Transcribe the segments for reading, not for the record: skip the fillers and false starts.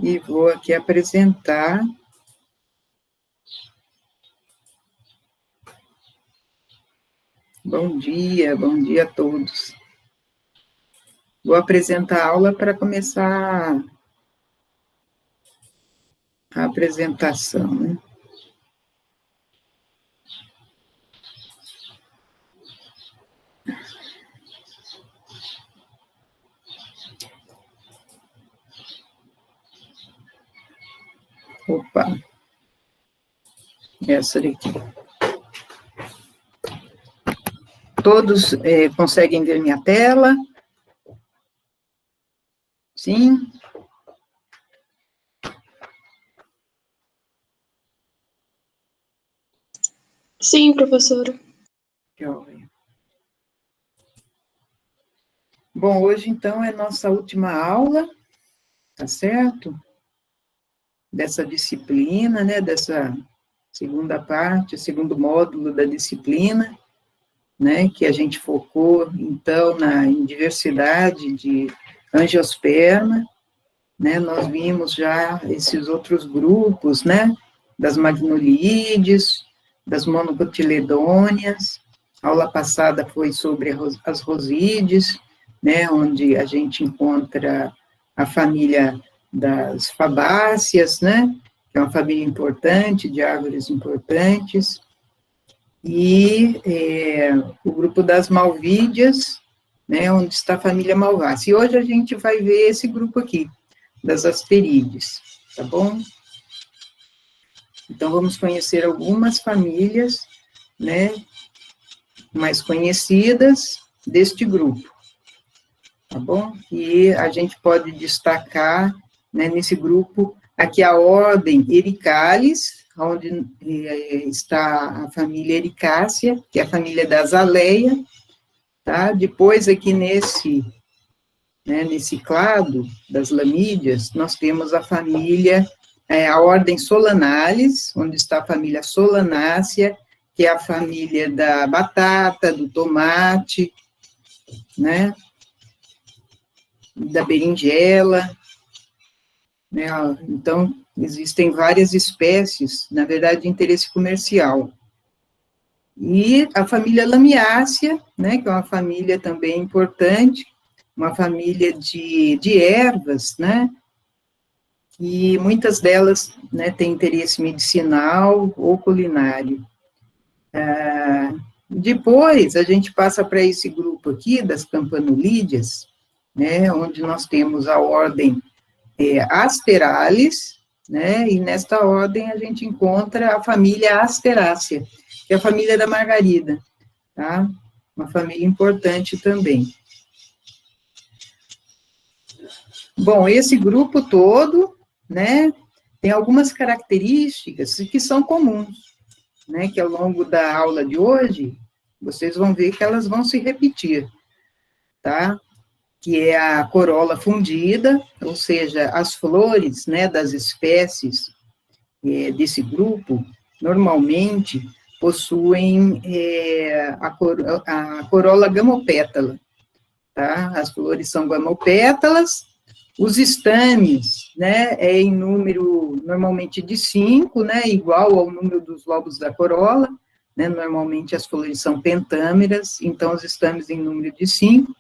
E vou aqui apresentar bom dia a todos. Vou apresentar a aula para começar a apresentação, né? Opa, essa daqui. Todos conseguem ver minha tela? Sim? Sim, professora. Joia. Bom, hoje, então, é nossa última aula, tá certo? Dessa disciplina, né, dessa segunda parte, segundo módulo da disciplina, né, que a gente focou, então, em diversidade de angiosperma, né, nós vimos já esses outros grupos, né, das magnoliides, das monocotiledôneas. A aula passada foi sobre as rosídeas, né, onde a gente encontra a família das fabáceas, né, que é uma família importante, de árvores importantes, e o grupo das malvídeas, né, onde está a família malvácea. E hoje a gente vai ver esse grupo aqui, das asterídeas, tá bom? Então, vamos conhecer algumas famílias, né, mais conhecidas deste grupo, tá bom? E a gente pode destacar, né, nesse grupo, aqui a ordem Ericales, onde está a família Ericácea, que é a família da azaleia, tá? Depois, aqui nesse clado das lamídeas, nós temos a família, a ordem Solanalis, onde está a família Solanácea, que é a família da batata, do tomate, né, da berinjela, né, então, existem várias espécies, na verdade, de interesse comercial. E a família Lamiácea, né, que é uma família também importante, uma família de ervas, né, e muitas delas, né, têm interesse medicinal ou culinário. Depois, a gente passa para esse grupo aqui, das campanulídeas, né, onde nós temos a ordem Asteralis, né, e nesta ordem a gente encontra a família Asterácea, que é a família da margarida, tá? Uma família importante também. Bom, esse grupo todo, né, tem algumas características que são comuns, né, que ao longo da aula de hoje, vocês vão ver que elas vão se repetir, tá? Que é a corola fundida, ou seja, as flores, né, das espécies desse grupo, normalmente possuem a corola gamopétala, tá? As flores são gamopétalas. Os estames, né, é em número, normalmente, de 5, né, igual ao número dos lobos da corola, né, normalmente as flores são pentâmeras, então os estames em número de 5,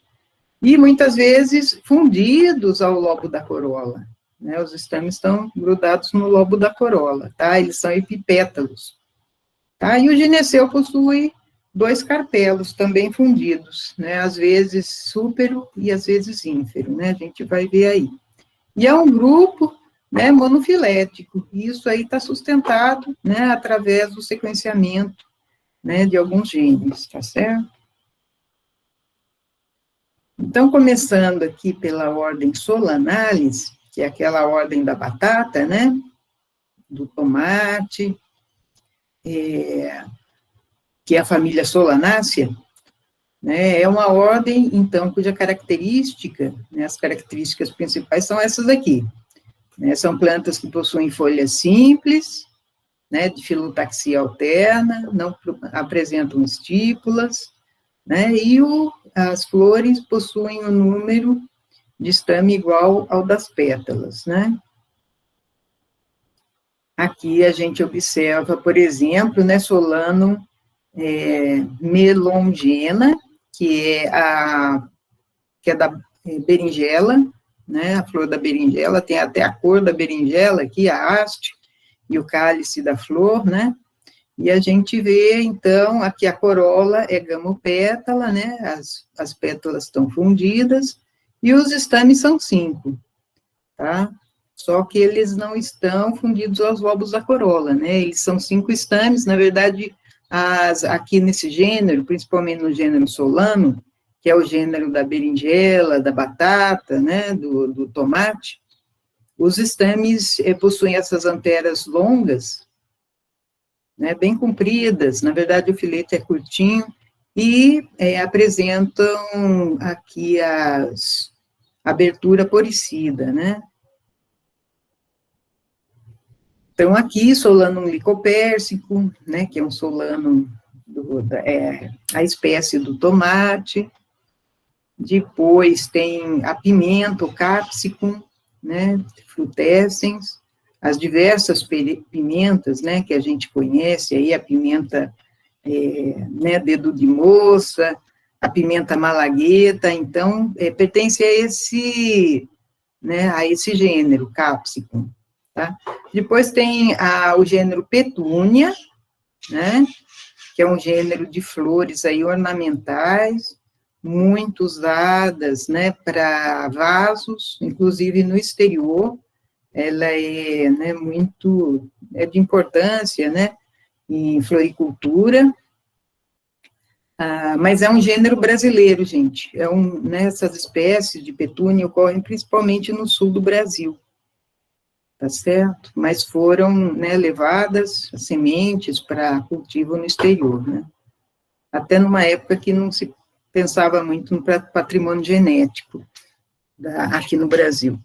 e muitas vezes fundidos ao lobo da corola, né, os estames estão grudados no lobo da corola, tá, eles são epipétalos, tá, e o gineceu possui 2 carpelos também fundidos, né, às vezes súpero e às vezes ínfero, né, a gente vai ver aí. E é um grupo, né, monofilético, e isso aí está sustentado, né, através do sequenciamento, né, de alguns genes, tá certo? Então, começando aqui pela ordem Solanalis, que é aquela ordem da batata, né, do tomate, que é a família Solanácea, né, é uma ordem, então, cuja característica, né, as características principais são essas aqui, né, são plantas que possuem folhas simples, né, de filotaxia alterna, não apresentam estípulas, né, e as flores possuem um número de estame igual ao das pétalas, né. Aqui a gente observa, por exemplo, né, Solanum melongena, que é da berinjela, né, a flor da berinjela, tem até a cor da berinjela aqui, a haste e o cálice da flor, né, e a gente vê, então, aqui a corola é gamopétala, né, as pétalas estão fundidas, e os estames são 5, tá? Só que eles não estão fundidos aos lobos da corola, né, eles são 5 estames, na verdade, aqui nesse gênero, principalmente no gênero Solanum, que é o gênero da berinjela, da batata, né, do tomate, os estames possuem essas anteras longas, né, bem compridas, na verdade o fileto é curtinho, e apresentam aqui a abertura poricida, né. Então, aqui, Solanum licopérsico, né, que é um solanum, a espécie do tomate. Depois tem a pimenta, o capsicum, né, frutescens, as diversas pimentas, né, que a gente conhece aí, a pimenta, né, dedo de moça, a pimenta malagueta, então, pertence a esse gênero, capsicum, tá? Depois tem o gênero petúnia, né, que é um gênero de flores aí ornamentais, muito usadas, né, para vasos, inclusive no exterior, ela é, né, muito, de importância, né, em floricultura, mas é um gênero brasileiro, gente, né, essas espécies de petúnia ocorrem principalmente no sul do Brasil, tá certo? Mas foram, né, levadas as sementes para cultivo no exterior, né, até numa época que não se pensava muito no patrimônio genético aqui no Brasil.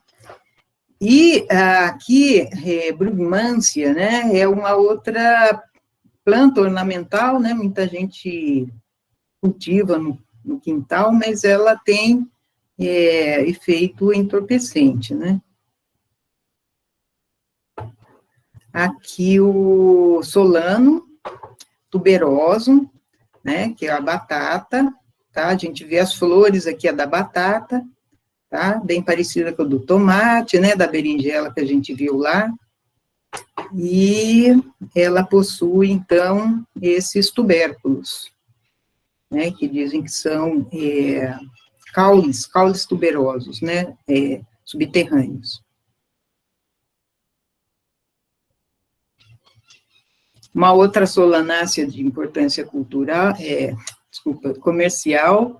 E aqui, Brugmansia, né, é uma outra planta ornamental, né, muita gente cultiva no quintal, mas ela tem efeito entorpecente, né. Aqui o Solanum tuberosum, né, que é a batata, tá, a gente vê as flores aqui, a da batata, tá, bem parecida com a do tomate, né, da berinjela que a gente viu lá, e ela possui, então, esses tubérculos, né, que dizem que são caules tuberosos, né, subterrâneos. Uma outra solanácea de importância cultural, comercial,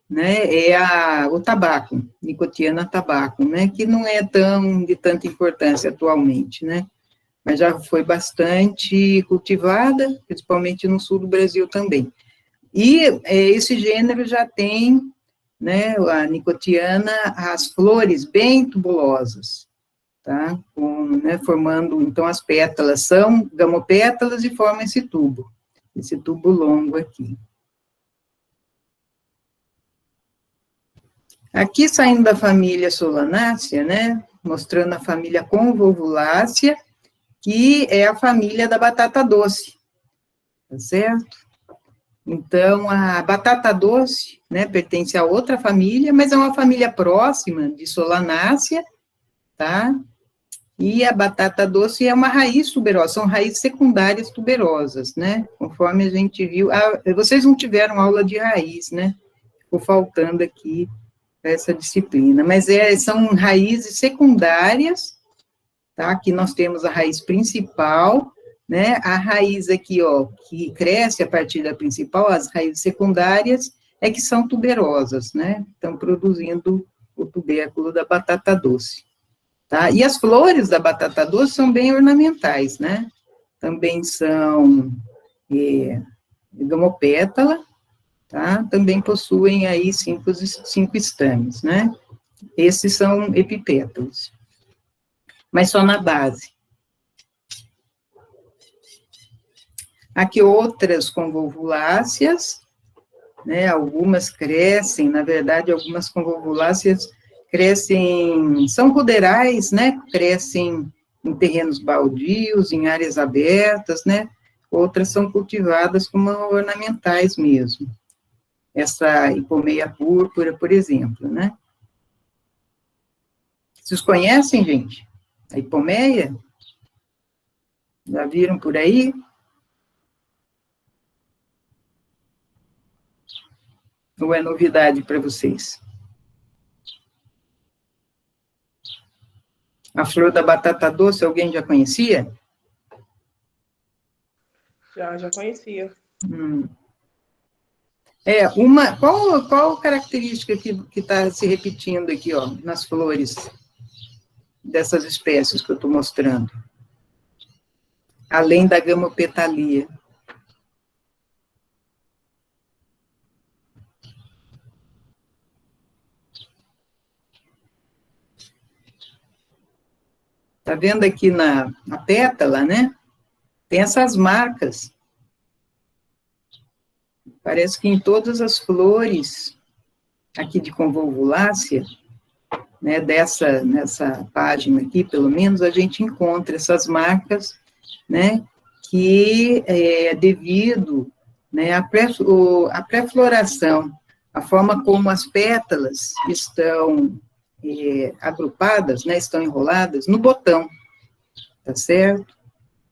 né, é o tabaco, Nicotiana tabaco, né, que não é de tanta importância atualmente, né, mas já foi bastante cultivada, principalmente no sul do Brasil também. E esse gênero já tem, né, a Nicotiana, as flores bem tubulosas, tá, né, formando, então, as pétalas são gamopétalas e formam esse tubo longo aqui. Aqui, saindo da família Solanácea, né, mostrando a família Convolvulácea, que é a família da batata doce, tá certo? Então, a batata doce, né, pertence a outra família, mas é uma família próxima de Solanácea, tá? E a batata doce é uma raiz tuberosa, são raízes secundárias tuberosas, né? Conforme a gente viu. Vocês não tiveram aula de raiz, né? Ficou faltando aqui essa disciplina, mas são raízes secundárias, tá? Aqui nós temos a raiz principal, né? A raiz aqui, ó, que cresce a partir da principal, as raízes secundárias é que são tuberosas, né? Estão produzindo o tubérculo da batata doce. Tá? E as flores da batata doce são bem ornamentais, né? Também são gamopétala, tá? Também possuem aí 5 estames, né? Esses são epipétalos, mas só na base. Aqui outras convolvuláceas, né? Algumas crescem, na verdade, algumas convolvuláceas crescem, são ruderais, né, crescem em terrenos baldios, em áreas abertas, né? Outras são cultivadas como ornamentais mesmo. Essa hipomeia púrpura, por exemplo, né? Vocês conhecem, gente? A hipomeia? Já viram por aí? Ou é novidade para vocês? A flor da batata doce, alguém já conhecia? Já conhecia. Qual característica que está se repetindo aqui, ó, nas flores dessas espécies que eu estou mostrando? Além da gamopetalia. Está vendo aqui na pétala, né? Tem essas marcas. Parece que em todas as flores aqui de convolvulácea, né, nessa página aqui, pelo menos, a gente encontra essas marcas, né, que é devido, né, à pré-floração, a forma como as pétalas estão agrupadas, né, estão enroladas no botão, tá certo?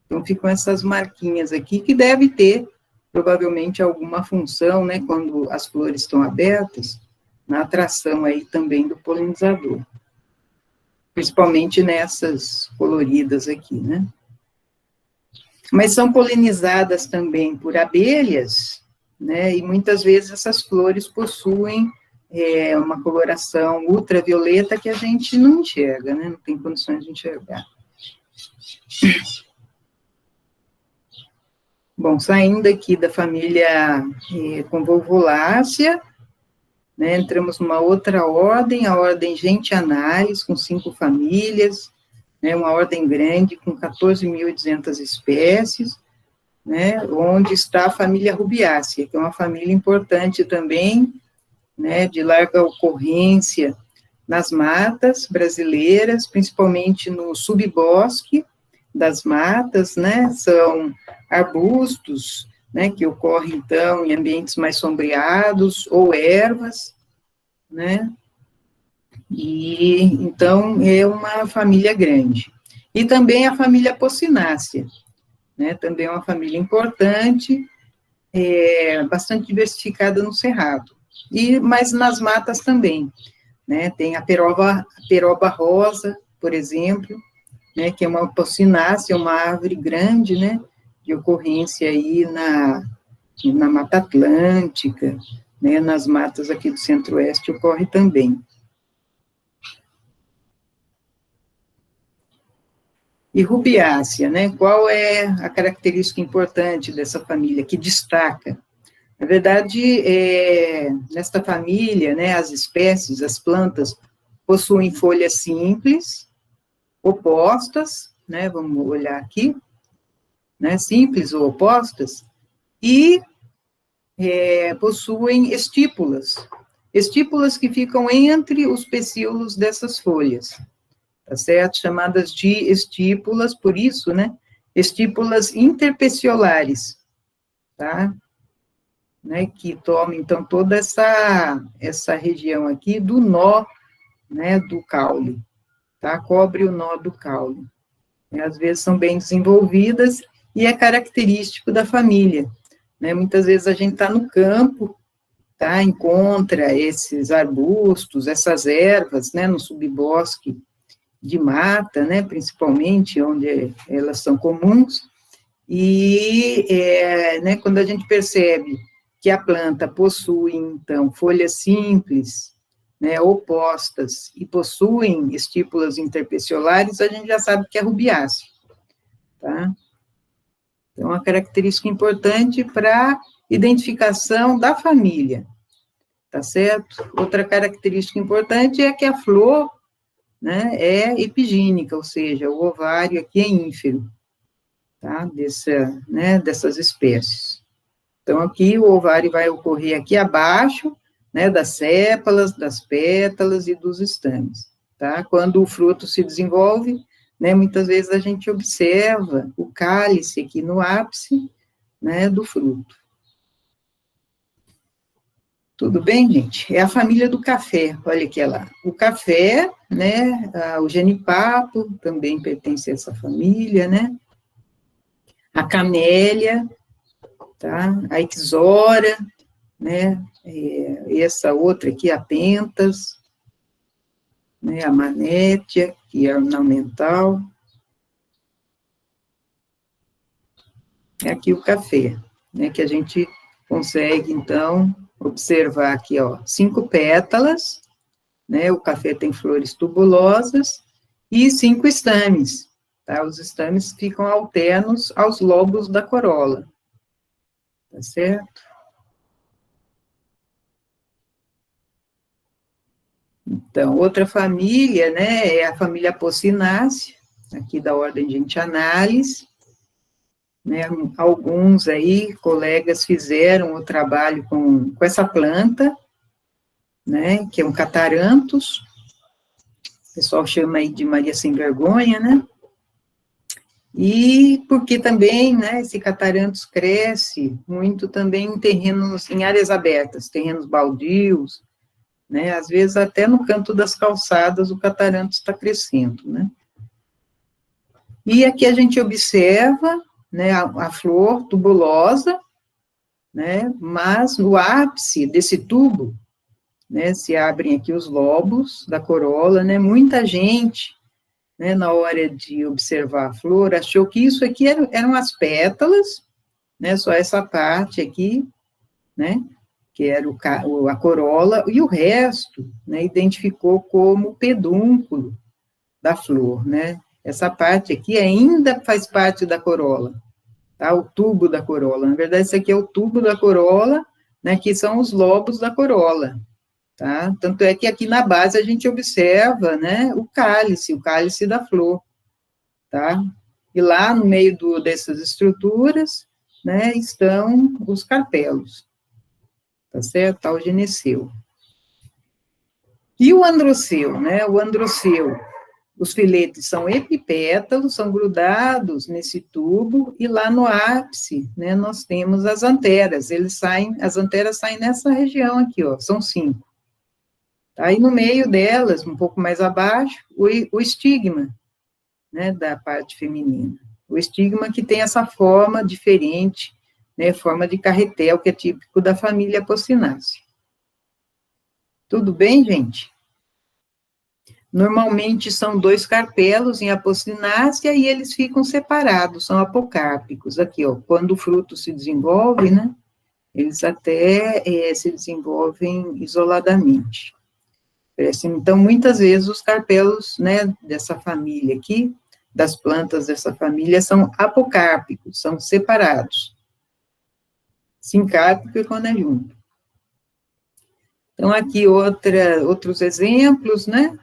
Então, ficam essas marquinhas aqui, que deve ter, provavelmente, alguma função, né, quando as flores estão abertas, na atração aí também do polinizador. Principalmente nessas coloridas aqui, né? Mas são polinizadas também por abelhas, né, e muitas vezes essas flores possuem uma coloração ultravioleta que a gente não enxerga, né, não tem condições de enxergar. Bom, saindo aqui da família convolvulácea, né, entramos numa outra ordem, a ordem Gentianalis, com 5 famílias, né, uma ordem grande, com 14.200 espécies, né, onde está a família Rubiácea, que é uma família importante também, né, de larga ocorrência nas matas brasileiras, principalmente no subbosque das matas, né, são arbustos, né, que ocorrem, então, em ambientes mais sombreados, ou ervas, né, e, então, é uma família grande. E também a família Apocynaceae, né, também é uma família importante, bastante diversificada no cerrado, mas nas matas também, né, tem a peroba rosa, por exemplo, né, que é uma Apocynaceae, uma árvore grande, né, de ocorrência aí na Mata Atlântica, né, nas matas aqui do Centro-Oeste ocorre também. E Rubiácea, né, qual é a característica importante dessa família, que destaca? Na verdade, nesta família, né, as espécies, as plantas, possuem folhas simples, opostas, né, vamos olhar aqui, né, simples ou opostas, e possuem estípulas que ficam entre os pecíolos dessas folhas, tá certo? Chamadas de estípulas, por isso, né, estípulas interpeciolares, tá? Né, que tomam, então, toda essa região aqui do nó, né, do caule, tá? Cobre o nó do caule. E, às vezes, são bem desenvolvidas e é característico da família, né? Muitas vezes a gente está no campo, tá? Encontra esses arbustos, essas ervas, né, no subbosque de mata, né, principalmente, onde elas são comuns, e, né, quando a gente percebe que a planta possui, então, folhas simples, né, opostas, e possuem estípulas interpeciolares, a gente já sabe que é rubiácea, tá? Então, uma característica importante para identificação da família, tá certo? Outra característica importante é que a flor, né, é epigênica, ou seja, o ovário aqui é ínfero, tá? Dessas espécies. Então, aqui o ovário vai ocorrer aqui abaixo, né, das sépalas, das pétalas e dos estames, tá? Quando o fruto se desenvolve, né, muitas vezes a gente observa o cálice aqui no ápice, né, do fruto. Tudo bem, gente? É a família do café, olha aqui lá. O café, né, o genipapo também pertence a essa família, né? A camélia, tá? A ixora, né? Essa outra aqui, a pentas, né? A manétia, que é ornamental. É aqui o café, né? Que a gente consegue, então, observar aqui, ó, 5 pétalas, né? O café tem flores tubulosas e 5 estames, tá? Os estames ficam alternos aos lobos da corola, tá certo? Então, outra família, né, é a família Apocynaceae, aqui da ordem de Entianales, né, alguns aí, colegas, fizeram o trabalho com essa planta, né, que é um cataranthus, o pessoal chama aí de Maria Sem Vergonha, né, e porque também, né, esse cataranthus cresce muito também em terrenos, em áreas abertas, terrenos baldios, né, às vezes até no canto das calçadas o cataranthus está crescendo, né. E aqui a gente observa, né, a flor tubulosa, né, mas no ápice desse tubo, né, se abrem aqui os lobos da corola, né, muita gente, né, na hora de observar a flor, achou que isso aqui eram as pétalas, né, só essa parte aqui, né, que era a corola, e o resto, né, identificou como pedúnculo da flor, né, essa parte aqui ainda faz parte da corola, tá, o tubo da corola, na verdade, esse aqui é o tubo da corola, né, que são os lobos da corola, tá, tanto é que aqui na base a gente observa, né, o cálice da flor, tá, e lá no meio dessas estruturas, né, estão os carpelos, tá certo, tá, o gineceu. E o androceu, né, o androceu, os filetes são epipétalos, são grudados nesse tubo, e lá no ápice, né, nós temos as anteras, as anteras saem nessa região aqui, ó, são 5. Aí no meio delas, um pouco mais abaixo, o estigma, né, da parte feminina. O estigma que tem essa forma diferente, né, forma de carretel, que é típico da família Apocynaceae. Tudo bem, gente? Normalmente são 2 carpelos em Apocynaceae e eles ficam separados, são apocárpicos. Aqui, ó, quando o fruto se desenvolve, né, eles até se desenvolvem isoladamente. Então, muitas vezes os carpelos, né, dessa família aqui, das plantas dessa família, são apocárpicos, são separados. Sincárpico e quando é junto. Então, aqui outros exemplos, né,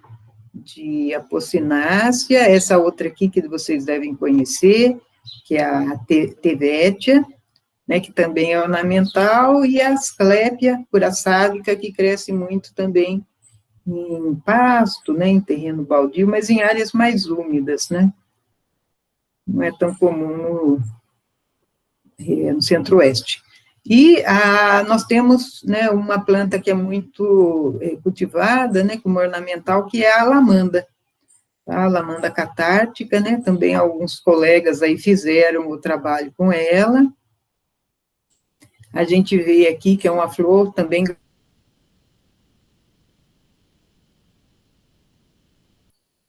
de Apocynaceae, essa outra aqui que vocês devem conhecer, que é a Tevetia, né, que também é ornamental, e a Asclepia curaçálica, que cresce muito também em pasto, né, em terreno baldio, mas em áreas mais úmidas, né, não é tão comum no centro-oeste. E nós temos, né, uma planta que é muito cultivada, né, como ornamental, que é a alamanda, tá? A alamanda catártica, né, também alguns colegas aí fizeram o trabalho com ela. A gente vê aqui que é uma flor também,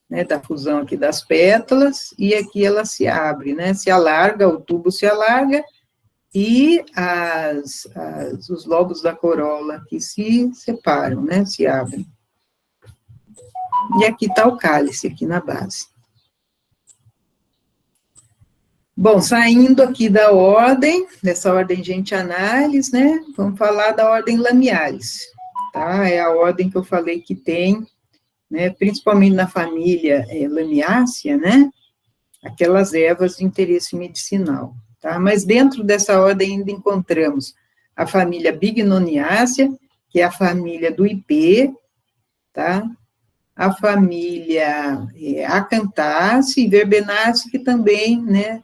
né, da fusão aqui das pétalas, e aqui ela se abre, né, se alarga, o tubo se alarga, e os lobos da corola que se separam, né, se abrem. E aqui está o cálice, aqui na base. Bom, saindo aqui da ordem, dessa ordem de Entianales, né, vamos falar da ordem Lamialis, tá, é a ordem que eu falei que tem, né, principalmente na família Lamiácea, né, aquelas ervas de interesse medicinal, tá? Mas dentro dessa ordem ainda encontramos a família Bignoniácea, que é a família do ipê, tá? a família Acanthaceae e Verbenaceae, que também, né,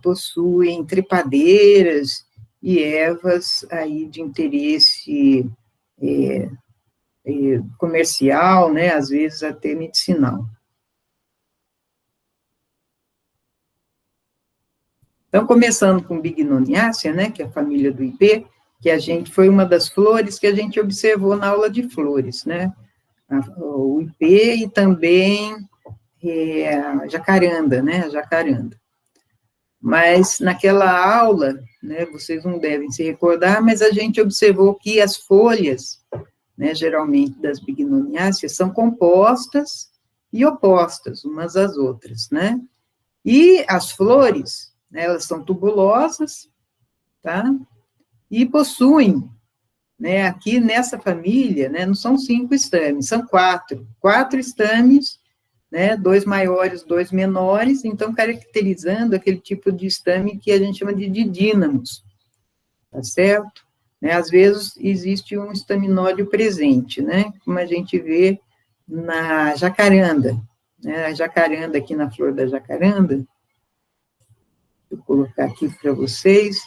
possuem trepadeiras e ervas aí de interesse comercial, né, às vezes até medicinal. Então, começando com Bignoniacea, né, que é a família do ipê, que foi uma das flores que a gente observou na aula de flores, né, o ipê e também a jacaranda, né, a jacaranda. Mas naquela aula, né, vocês não devem se recordar, mas a gente observou que as folhas, né, geralmente das Bignoniaceae, são compostas e opostas umas às outras, né? E as flores, né, elas são tubulosas, tá? E possuem, né, aqui nessa família, né, não são 5 estames, são 4 estames, né, 2 maiores, 2 menores, então caracterizando aquele tipo de estame que a gente chama de didínamos, tá certo? Né, às vezes existe um estaminódio presente, né, como a gente vê na jacaranda, né, a jacaranda aqui na flor da jacaranda, vou colocar aqui para vocês,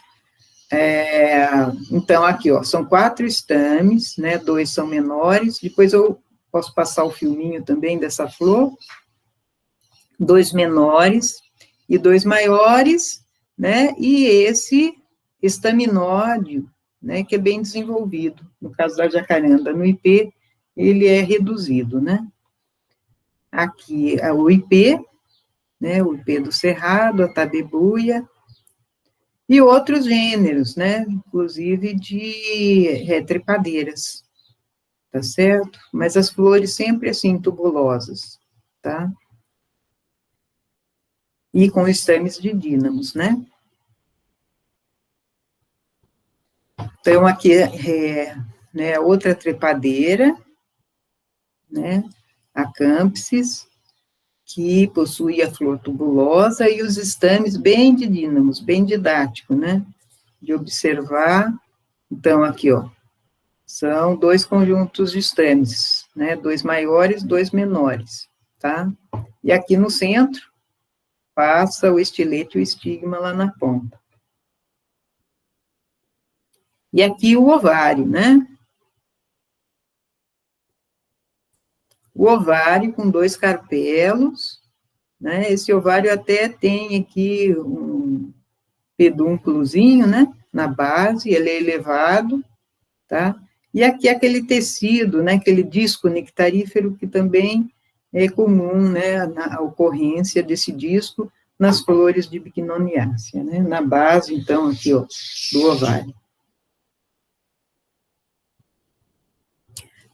então aqui, ó, são 4 estames, né, 2 são menores, depois eu posso passar o filminho também dessa flor, 2 menores e 2 maiores, né, e esse estaminódio, né, que é bem desenvolvido, no caso da jacaranda, no ipê, ele é reduzido, né. Aqui é o ipê, né, o ipê do cerrado, a tabebuia, e outros gêneros, né, inclusive de trepadeiras, tá certo? Mas as flores sempre assim, tubulosas, tá? E com estames de dínamos, né? Então, aqui né, outra trepadeira, né, a Campsis, que possui a flor tubulosa e os estames bem de dínamos, bem didático, né, de observar. Então, aqui, ó, são 2 conjuntos de estames, né, 2 maiores, 2 menores, tá? E aqui no centro, passa o estilete e o estigma lá na ponta. E aqui o ovário, né? O ovário com 2 carpelos, né? Esse ovário até tem aqui um pedúnculozinho, né? Na base, ele é elevado, tá? E aqui aquele tecido, né? Aquele disco nectarífero que também é comum, né? A ocorrência desse disco nas flores de Bignoniacea, né? Na base, então, aqui, ó, do ovário.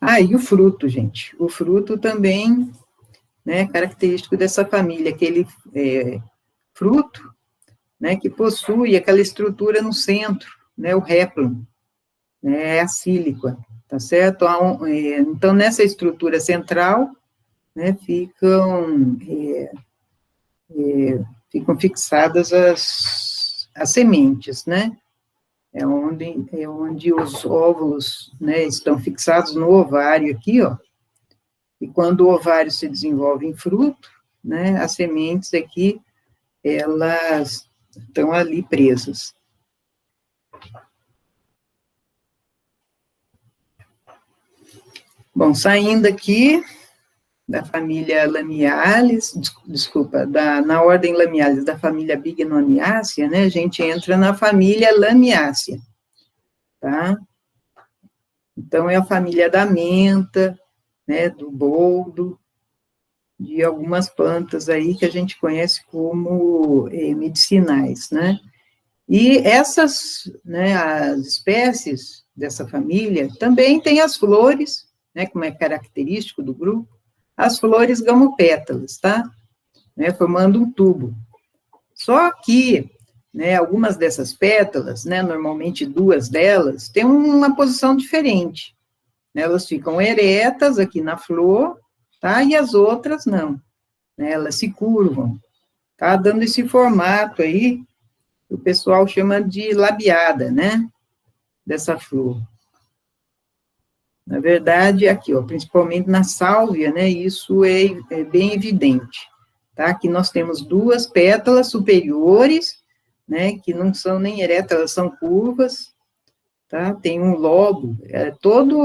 Ah, e o fruto, gente. O fruto também, né, característico dessa família, aquele fruto, né, que possui aquela estrutura no centro, né, o réplon, né, a síliqua, tá certo? Então, nessa estrutura central, né, ficam fixadas as sementes, né? É onde os óvulos, né, estão fixados no ovário aqui, ó. E quando o ovário se desenvolve em fruto, né, as sementes aqui, elas estão ali presas. Bom, saindo aqui da família Lamiales, desculpa, na ordem Lamiales, da família Bignoniacea, né, a gente entra na família Lamiacea, tá? Então, é a família da menta, né, do boldo, de algumas plantas aí que a gente conhece como medicinais, né? E essas, né, as espécies dessa família também têm as flores, né, como é característico do grupo, as flores gamopétalas, tá? Né, formando um tubo. Só que, né, algumas dessas pétalas, né, normalmente 2 delas, têm uma posição diferente. Né, elas ficam eretas aqui na flor, tá? E as outras não. Né, elas se curvam, tá? Dando esse formato aí, o pessoal chama de labiada, né? Dessa flor. Na verdade, aqui, ó, principalmente na sálvia, né, isso é bem evidente, tá? Que nós temos duas pétalas superiores, né, que não são nem eretas, elas são curvas, tá? Tem um lobo, todo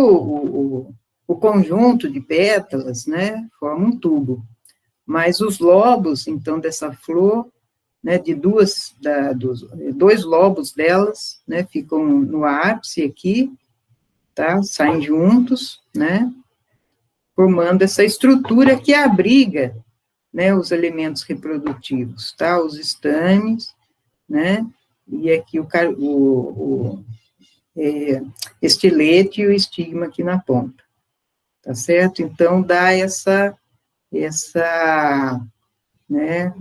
o conjunto de pétalas, né, forma um tubo. Mas os lobos, então, dessa flor, né, dos dois lobos delas, né, ficam no ápice aqui, tá? Saem juntos, né? Formando essa estrutura que abriga, né, os elementos reprodutivos, tá? Os estames, né? E aqui o estilete e o estigma aqui na ponta, tá certo? Então, dá né,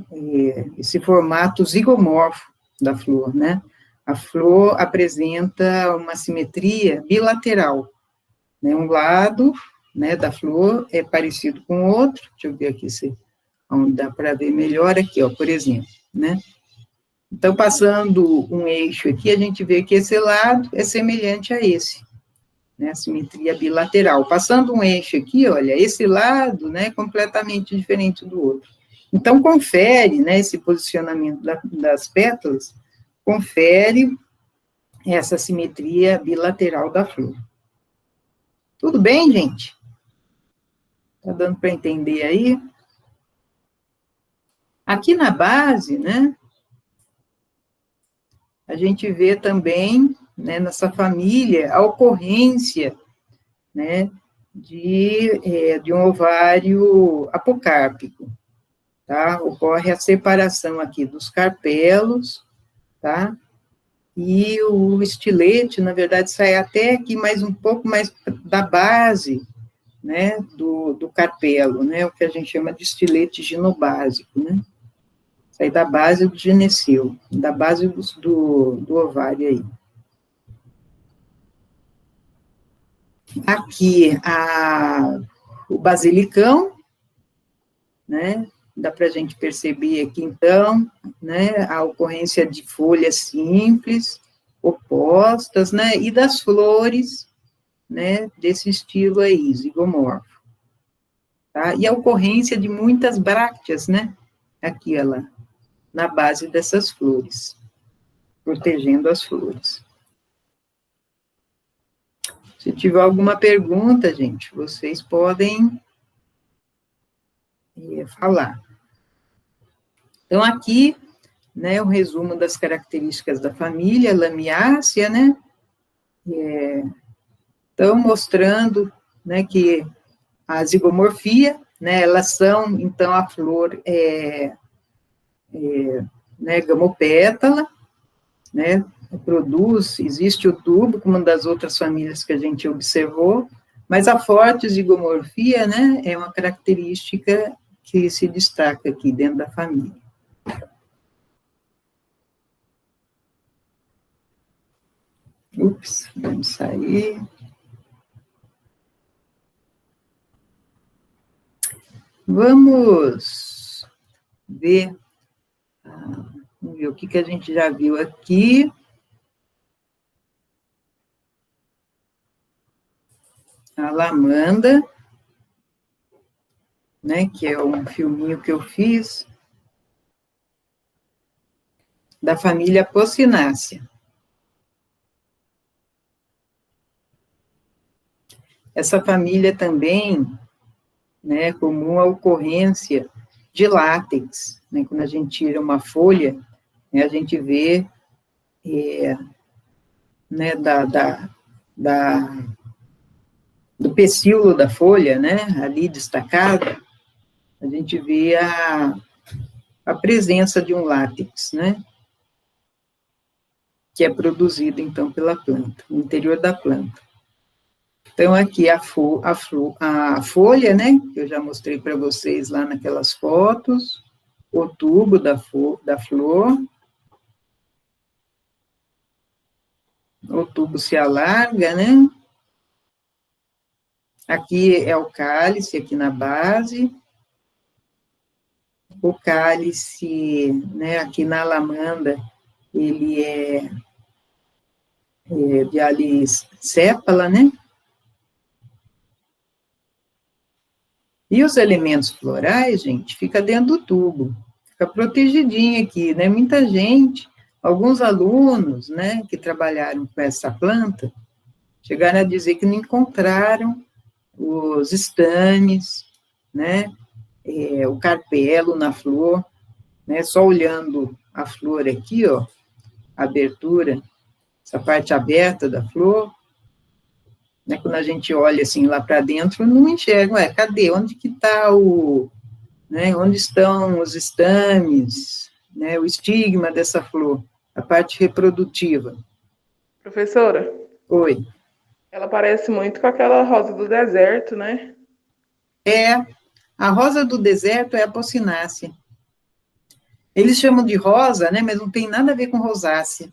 esse formato zigomorfo da flor, né? A flor apresenta uma simetria bilateral, né? Um lado, né, da flor é parecido com o outro, deixa eu ver aqui se onde dá para ver melhor aqui, ó, por exemplo, né? Então, passando um eixo aqui, a gente vê que esse lado é semelhante a esse, né, a simetria bilateral. Passando um eixo aqui, olha, esse lado, né, é completamente diferente do outro. Então, confere, né, esse posicionamento das pétalas, confere essa simetria bilateral da flor. Tudo bem, gente? Tá dando para entender aí? Aqui na base, né, a gente vê também, né, nessa família, a ocorrência, né, de um ovário apocárpico, tá? Ocorre a separação aqui dos carpelos, tá? E o estilete, na verdade, sai até aqui mais um pouco mais da base, né, do carpelo, né, o que a gente chama de estilete ginobásico, né? Sai da base do gineceu, da base do ovário aí. Aqui, o basilicão, né, dá para a gente perceber aqui, então, né, a ocorrência de folhas simples, opostas, né, e das flores, né, desse estilo aí, zigomorfo, tá? E a ocorrência de muitas brácteas, né, aqui, ela, na base dessas flores, protegendo as flores. Se tiver alguma pergunta, gente, vocês podem falar. Então, aqui, né, o resumo das características da família Lamiácea, né, então, mostrando, né, que a zigomorfia, né, elas são, então, a flor né, gamopétala, né, existe o tubo, como uma das outras famílias que a gente observou, mas a forte zigomorfia, né, é uma característica que se destaca aqui dentro da família. Ups, vamos sair. Vamos ver o que a gente já viu aqui. A lamanda, né, que é um filminho que eu fiz, da família Pocinácea. Essa família também, né, é comum a ocorrência de látex, né, quando a gente tira uma folha, né, a gente vê, né, do pecíolo da folha, né, ali destacado, a gente vê a presença de um látex, né, que é produzido, então, pela planta, no interior da planta. Então, aqui a folha, né, que eu já mostrei para vocês lá naquelas fotos, o tubo da flor, o tubo se alarga, né, aqui é o cálice, aqui na base, o cálice, né, aqui na lamanda, ele é de alisépala, né, E os elementos florais, gente, fica dentro do tubo, fica protegidinho aqui, né? Muita gente, alguns alunos, né, que trabalharam com essa planta, chegaram a dizer que não encontraram os estames, né, o carpelo na flor, né, só olhando a flor aqui, ó, a abertura, essa parte aberta da flor, né, quando a gente olha assim lá para dentro, não enxerga, cadê? Onde que está né, onde estão os estames, né, o estigma dessa flor, a parte reprodutiva. Professora, Oi. ela parece muito com aquela rosa do deserto, né? A rosa do deserto é a Apocynácea. Eles chamam de rosa, né, mas não tem nada a ver com rosácea.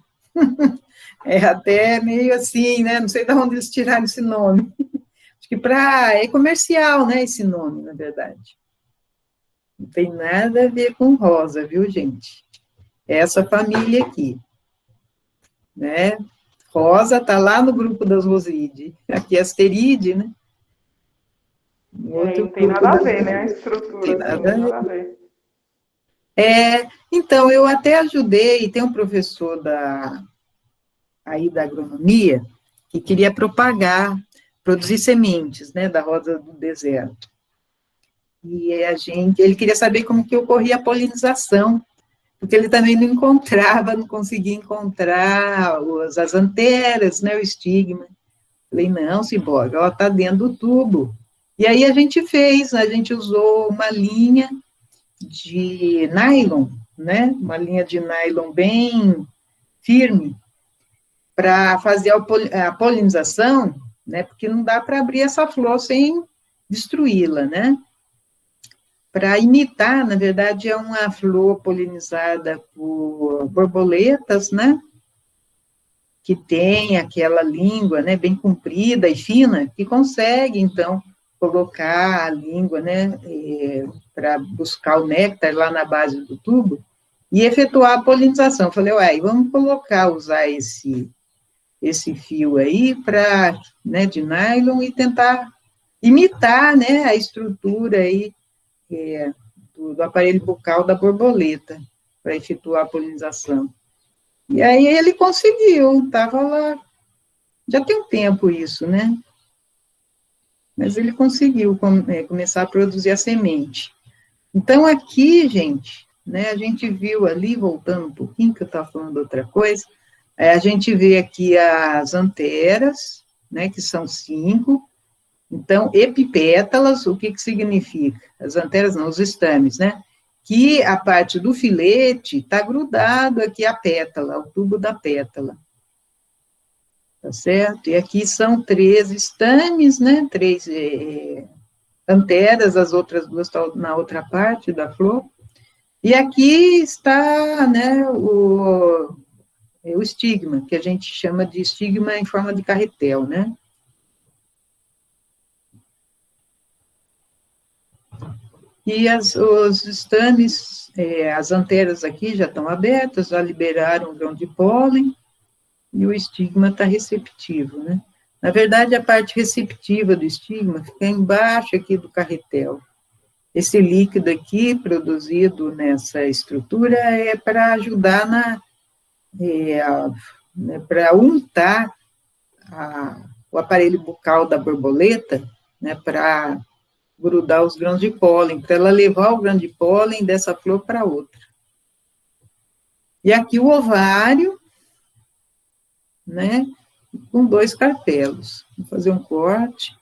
É até meio assim, né, não sei de onde eles tiraram esse nome. Acho que é comercial, né, esse nome, na verdade. Não tem nada a ver com rosa, viu, gente? É essa família aqui, né? Rosa está lá no grupo das rosídeas. Aqui é asterídea, né? Não tem nada a ver, né? A estrutura, tem assim, nada a ver. Então, eu até ajudei, tem um professor aí da agronomia que queria produzir sementes, né, da rosa do deserto. E ele queria saber como que ocorria a polinização, porque ele também não conseguia encontrar as anteras, né, o estigma. Falei, não, Ciborgue, ela está dentro do tubo. E aí a gente usou uma linha de nylon, né, uma linha de nylon bem firme, para fazer a polinização, né, porque não dá para abrir essa flor sem destruí-la, né, para imitar, na verdade, é uma flor polinizada por borboletas, né, que tem aquela língua, né, bem comprida e fina, que consegue, então, colocar a língua, né, para buscar o néctar lá na base do tubo e efetuar a polinização. Falei, vamos usar esse fio aí né, de nylon e tentar imitar, né, a estrutura aí do aparelho bucal da borboleta para efetuar a polinização. E aí ele conseguiu, estava lá, já tem um tempo isso, né? Mas ele conseguiu começar a produzir a semente. Então, aqui, gente, né, a gente viu ali, voltando um pouquinho, que eu estava falando outra coisa, a gente vê aqui as anteras, né, que são 5, então, epipétalas, o que significa? As anteras não, os estames, né? Que a parte do filete está grudado aqui a pétala, o tubo da pétala. Tá certo? E aqui são 3 estames, né? 3 anteras, as outras 2 estão na outra parte da flor. E aqui está, né, o estigma, que a gente chama de estigma em forma de carretel, né? E os estames, as anteras aqui já estão abertas, já liberaram o grão de pólen, e o estigma está receptivo, né? Na verdade, a parte receptiva do estigma fica embaixo aqui do carretel. Esse líquido aqui, produzido nessa estrutura, é para ajudar para untar o aparelho bucal da borboleta, né, para grudar os grãos de pólen, para ela levar o grão de pólen dessa flor para outra. E aqui o ovário, né, com 2 carpelos. Vou fazer um corte,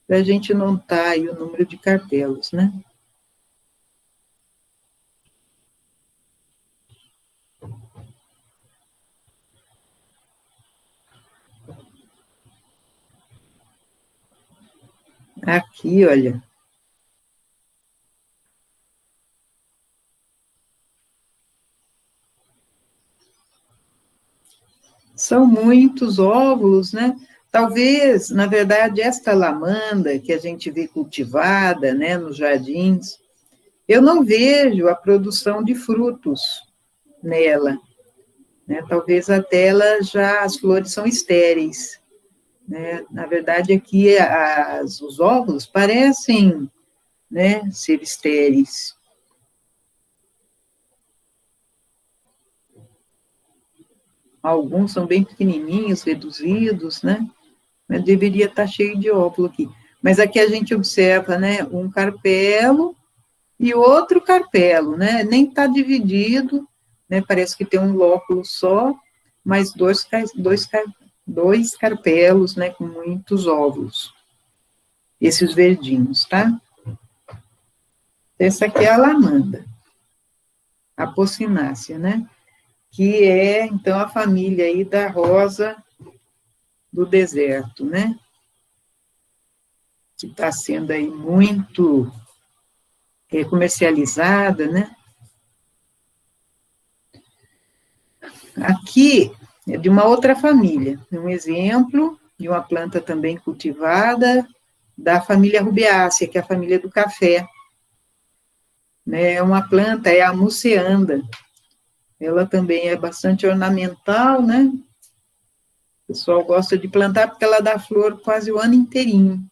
para a gente notar aí o número de carpelos, né. Aqui, olha. São muitos óvulos, né? Talvez, na verdade, esta lamanda que a gente vê cultivada, né, nos jardins, eu não vejo a produção de frutos nela, né? Talvez até as flores são estéreis, né? Na verdade, aqui os óvulos parecem né, ser estéreis. Alguns são bem pequenininhos, reduzidos, né, mas deveria estar cheio de óvulo aqui. Mas aqui a gente observa, né, um carpelo e outro carpelo, né, nem está dividido, né, parece que tem um lóculo só, mas dois carpelos, né, com muitos óvulos. Esses verdinhos, tá? Essa aqui é a lamanda, a Apocinácea, né? Que é, então, a família aí da rosa do deserto, né? Que está sendo aí muito comercializada, né? Aqui é de uma outra família, um exemplo de uma planta também cultivada da família Rubiácea, que é a família do café. Né? É uma planta, é a muceanda. Ela também é bastante ornamental, né? O pessoal gosta de plantar porque ela dá flor quase o ano inteirinho.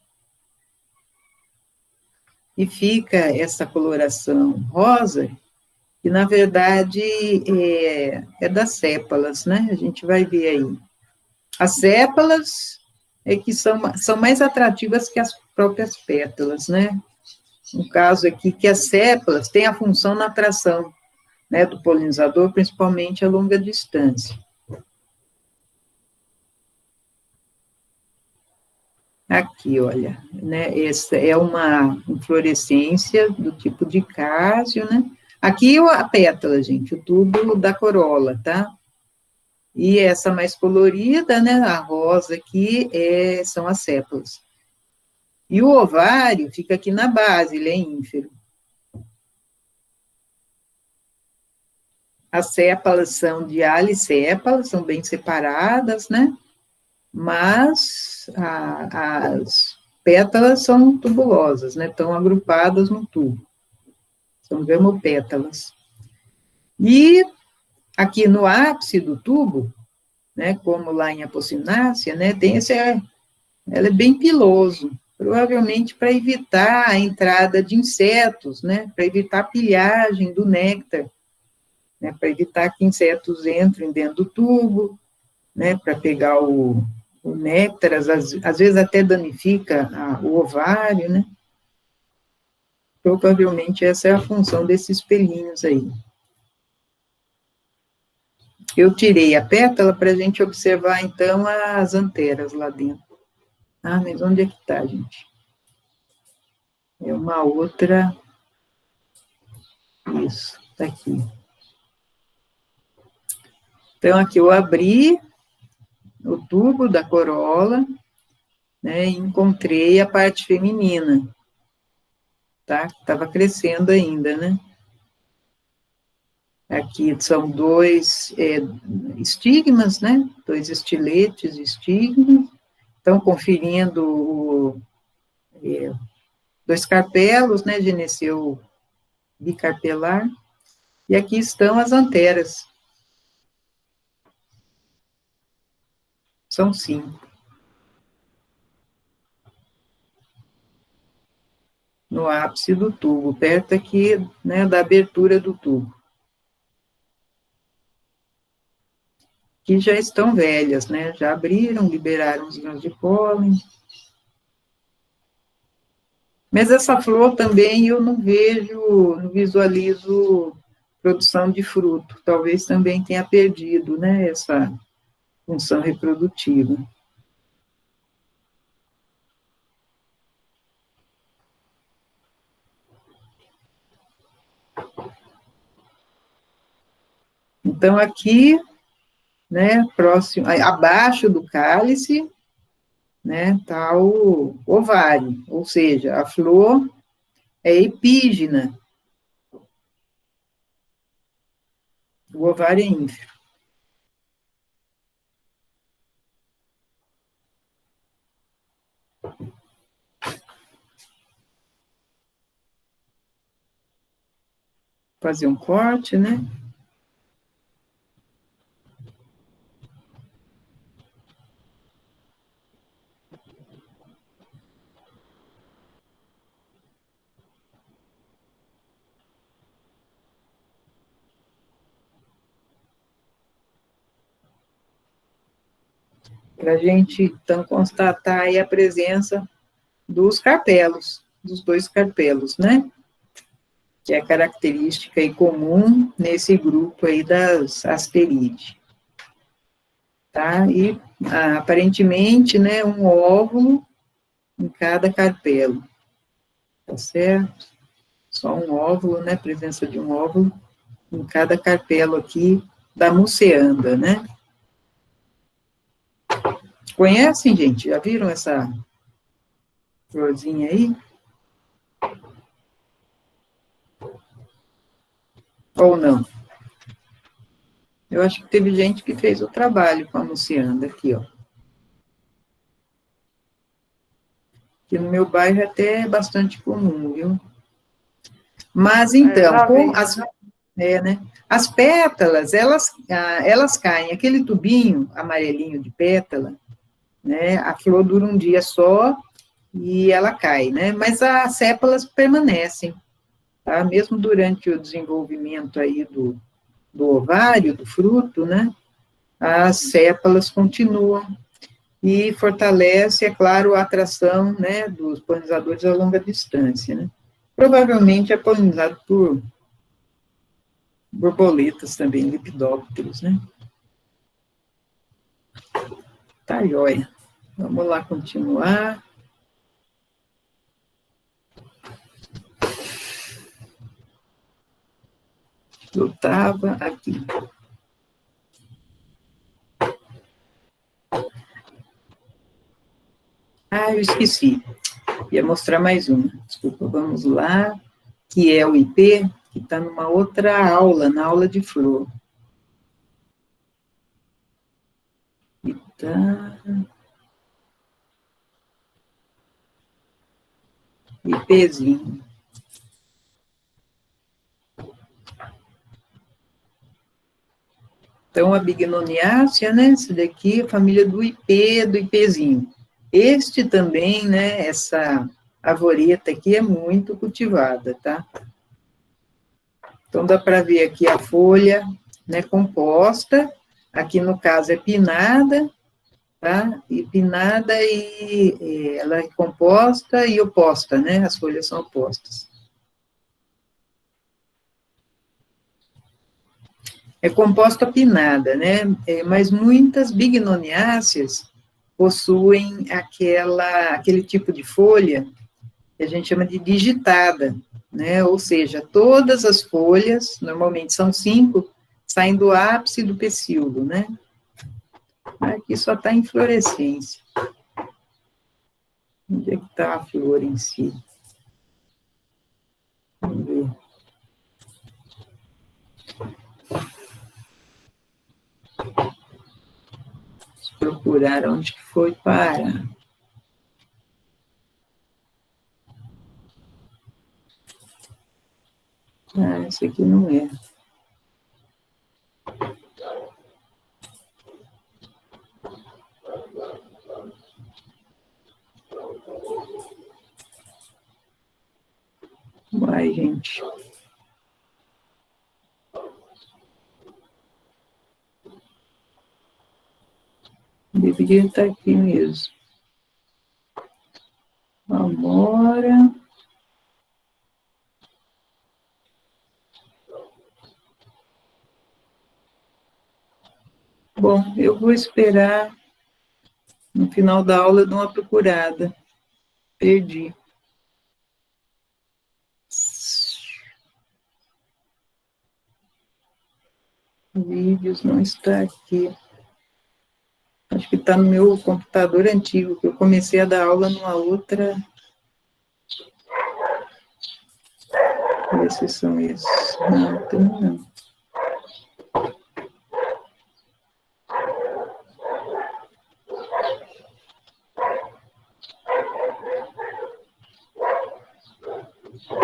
E fica essa coloração rosa, que na verdade é das sépalas, né? A gente vai ver aí. As sépalas é que são mais atrativas que as próprias pétalas, né? No caso aqui, que as sépalas têm a função na atração, né, do polinizador, principalmente a longa distância. Aqui, olha, né, essa é uma inflorescência do tipo de cásio, né? Aqui a pétala, gente, o tubo da corola, tá? E essa mais colorida, né, a rosa aqui, são as sépalas. E o ovário fica aqui na base, ele é ínfero. As sépalas são de alissépalas, são bem separadas, né? Mas as pétalas são tubulosas, né? Estão agrupadas no tubo. São gamopétalas. E aqui no ápice do tubo, né, como lá em Apocinácea, né, tem ela é bem piloso, provavelmente para evitar a entrada de insetos, né, para evitar a pilhagem do néctar, né, para evitar que insetos entrem dentro do tubo, né, para pegar o néctar, às vezes até danifica o ovário, né? Provavelmente essa é a função desses pelinhos aí. Eu tirei a pétala para a gente observar, então, as anteras lá dentro. Ah, mas onde é que está, gente? É uma outra... Isso, está aqui. Então, aqui eu abri o tubo da corola, né, e encontrei a parte feminina, tá? Estava crescendo ainda, né? Aqui são dois estigmas, né? Dois estiletes de estigmas. Estão conferindo dois carpelos, né? Gineceu bicarpelar. E aqui estão as anteras. São 5. No ápice do tubo, perto aqui, né, da abertura do tubo. Que já estão velhas, né? Já abriram, liberaram os grãos de pólen. Mas essa flor também eu não vejo, não visualizo produção de fruto. Talvez também tenha perdido, né, essa função reprodutiva. Então, aqui, né, próximo, abaixo do cálice, né, está o ovário, ou seja, a flor é epígina, o ovário é ínfero. Fazer um corte, né? para a gente, então, constatar aí a presença dos carpelos, dos dois carpelos, né? Que é característica e comum nesse grupo aí das asperídeas. Tá? E, aparentemente, né, um óvulo em cada carpelo, tá certo? Só um óvulo, né, presença de um óvulo em cada carpelo aqui da muceanda, né? Conhecem, gente? Já viram essa florzinha aí? Ou não? Eu acho que teve gente que fez o trabalho com a muceanda aqui, ó. Que no meu bairro até é bastante comum, viu? Mas, então, com as, né, as pétalas, elas caem, aquele tubinho amarelinho de pétala, né, a flor dura um dia só e ela cai, né, mas as sépalas permanecem, tá, mesmo durante o desenvolvimento aí do ovário, do fruto, né, as sépalas continuam e fortalece, é claro, a atração, né, dos polinizadores a longa distância, né. Provavelmente é polinizado por borboletas também, lepidópteros, né. Tá, joia. Vamos lá continuar. Eu estava aqui. Eu esqueci. Ia mostrar mais uma. Desculpa, vamos lá. Que é o IP, que está numa outra aula, na aula de flor. E tá... IPzinho. Então, a bignoniácea, né? Esse daqui é a família do IP, do IPzinho. Este também, né? Essa arvoreta aqui é muito cultivada, tá? Então, dá para ver aqui a folha, né, composta, aqui no caso é pinnada, tá? E pinnada e ela é composta e oposta, né? As folhas são opostas. É composta pinnada, né? Mas muitas bignoniáceas possuem aquele tipo de folha que a gente chama de digitada, né? Ou seja, todas as folhas, normalmente são 5, saem do ápice do pecíolo, né? Aqui só está em inflorescência. Onde é que está a flor em si? Vamos ver. Vamos procurar onde que foi parar. Esse aqui não é. Vai, gente. Deveria estar aqui mesmo. Amora. Bom, eu vou esperar no final da aula dar uma procurada. Perdi. Vídeos não está aqui. Acho que está no meu computador antigo, que eu comecei a dar aula numa outra. Esses são esses. Não, tem não.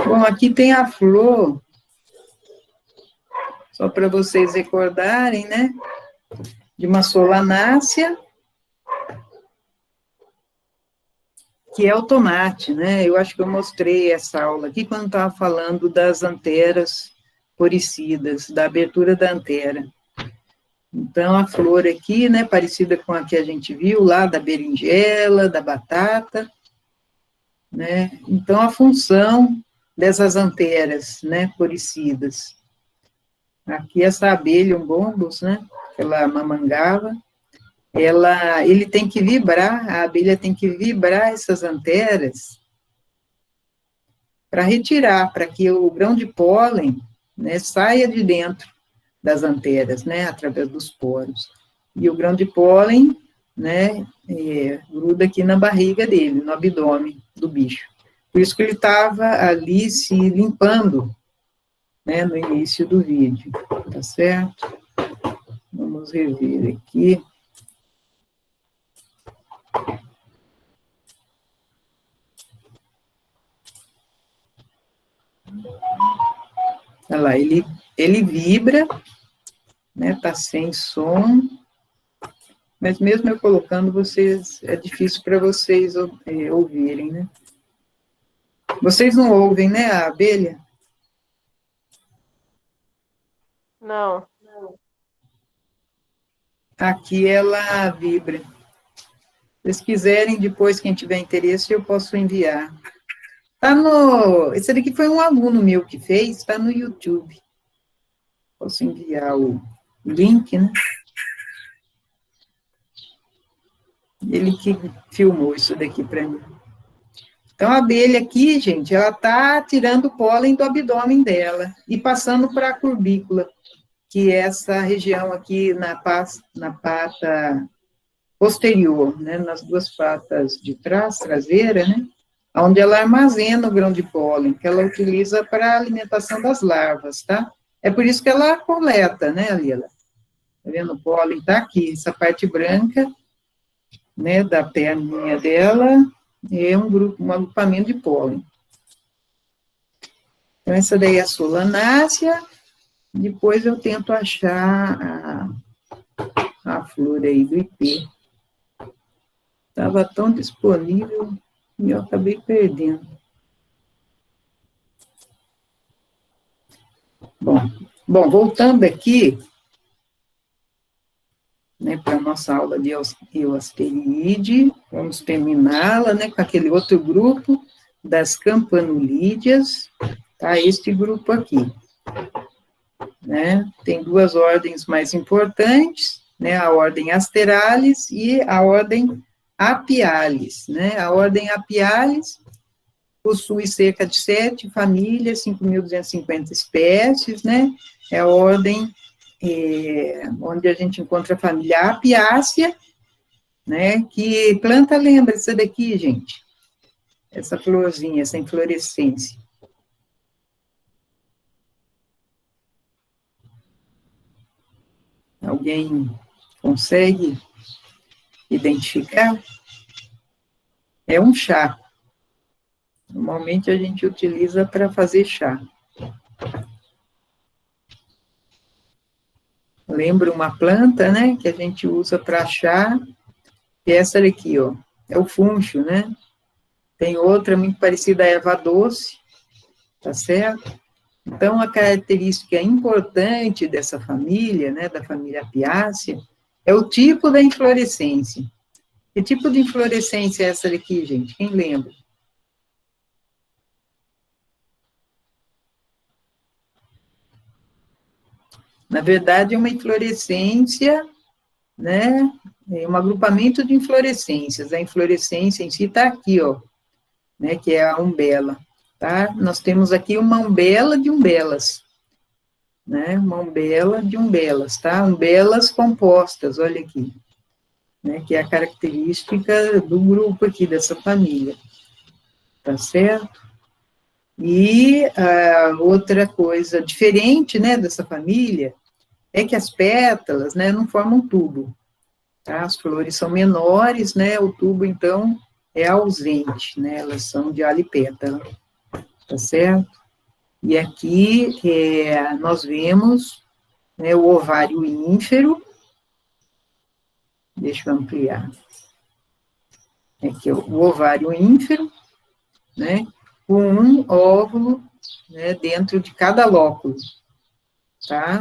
Bom, aqui tem a flor, só para vocês recordarem, né? De uma solanácea, que é o tomate, né? Eu acho que eu mostrei essa aula aqui quando estava falando das anteras poricidas, da abertura da antera. Então, a flor aqui, né, parecida com a que a gente viu lá, da berinjela, da batata, né? Então, a função dessas anteras, né, floricidas. Aqui, essa abelha, um bombus, né, aquela mamangava, ele tem que vibrar, a abelha tem que vibrar essas anteras para retirar, para que o grão de pólen, né, saia de dentro das anteras, né, através dos poros. E o grão de pólen, né, gruda aqui na barriga dele, no abdômen do bicho. Por isso que ele estava ali se limpando, né, no início do vídeo, tá certo? Vamos rever aqui. Olha lá, ele vibra, né, tá sem som, mas mesmo eu colocando, é difícil para vocês ouvirem, né? Vocês não ouvem, né, a abelha? Não. Aqui ela vibra. Se vocês quiserem, depois, quem tiver interesse, eu posso enviar. Esse daqui foi um aluno meu que fez, está no YouTube. Posso enviar o link, né? Ele que filmou isso daqui para mim. Então, a abelha aqui, gente, ela está tirando o pólen do abdômen dela e passando para a curbícula, que é essa região aqui na pata posterior, né, nas duas patas de trás, traseira, né, onde ela armazena o grão de pólen, que ela utiliza para a alimentação das larvas, tá? É por isso que ela coleta, né, Lila? Tá vendo? O pólen tá aqui, essa parte branca, né, da perninha dela, é um agrupamento de pólen. Então, essa daí é a solanácea. Depois eu tento achar a flor aí do ipê. Estava tão disponível e eu acabei perdendo. Bom, voltando aqui, né, para a nossa aula de Euasterídea, vamos terminá-la, né, com aquele outro grupo das campanulídeas, tá? Este grupo aqui, né? Tem duas ordens mais importantes, né? A ordem Asteralis e a ordem Apialis, né? A ordem Apialis possui cerca de 7 famílias, 5.250 espécies, né? É a ordem onde a gente encontra a família Apiácea, né? Que planta lembra essa daqui, gente? Essa florzinha, essa inflorescência. Alguém consegue identificar? É um chá. Normalmente a gente utiliza para fazer chá. Lembra uma planta, né, que a gente usa para chá, e essa daqui, ó, é o funcho, né? Tem outra muito parecida à erva doce, tá certo? Então, a característica importante dessa família, né, da família Apiácea, é o tipo da inflorescência. Que tipo de inflorescência é essa daqui, gente? Quem lembra? Na verdade, é uma inflorescência, né, é um agrupamento de inflorescências. A inflorescência em si está aqui, ó, né, que é a umbela, tá? Nós temos aqui uma umbela de umbelas, né, uma umbela de umbelas, tá? Umbelas compostas, olha aqui, né, que é a característica do grupo aqui, dessa família, tá certo? E outra coisa diferente, né, dessa família, é que as pétalas, né, não formam tubo, tá? As flores são menores, né, o tubo, então, é ausente, né, elas são de alipétala, tá certo? E aqui nós vemos, né, o ovário ínfero, deixa eu ampliar, aqui o ovário ínfero, né, com um óvulo, né, dentro de cada lóculo, tá?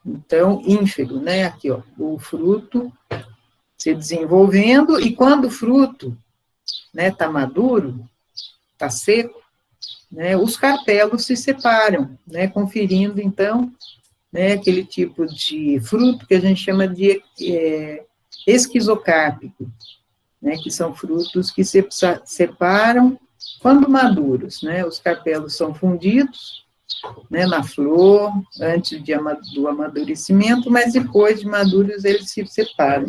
Então, ínfero, né? Aqui, ó, o fruto se desenvolvendo, e quando o fruto, né, está maduro, está seco, né, os carpelos se separam, né, conferindo, então, né, aquele tipo de fruto que a gente chama de esquizocárpico, né, que são frutos que se separam quando maduros, né, os carpelos são fundidos, né, na flor, antes do amadurecimento, mas depois de maduros eles se separam,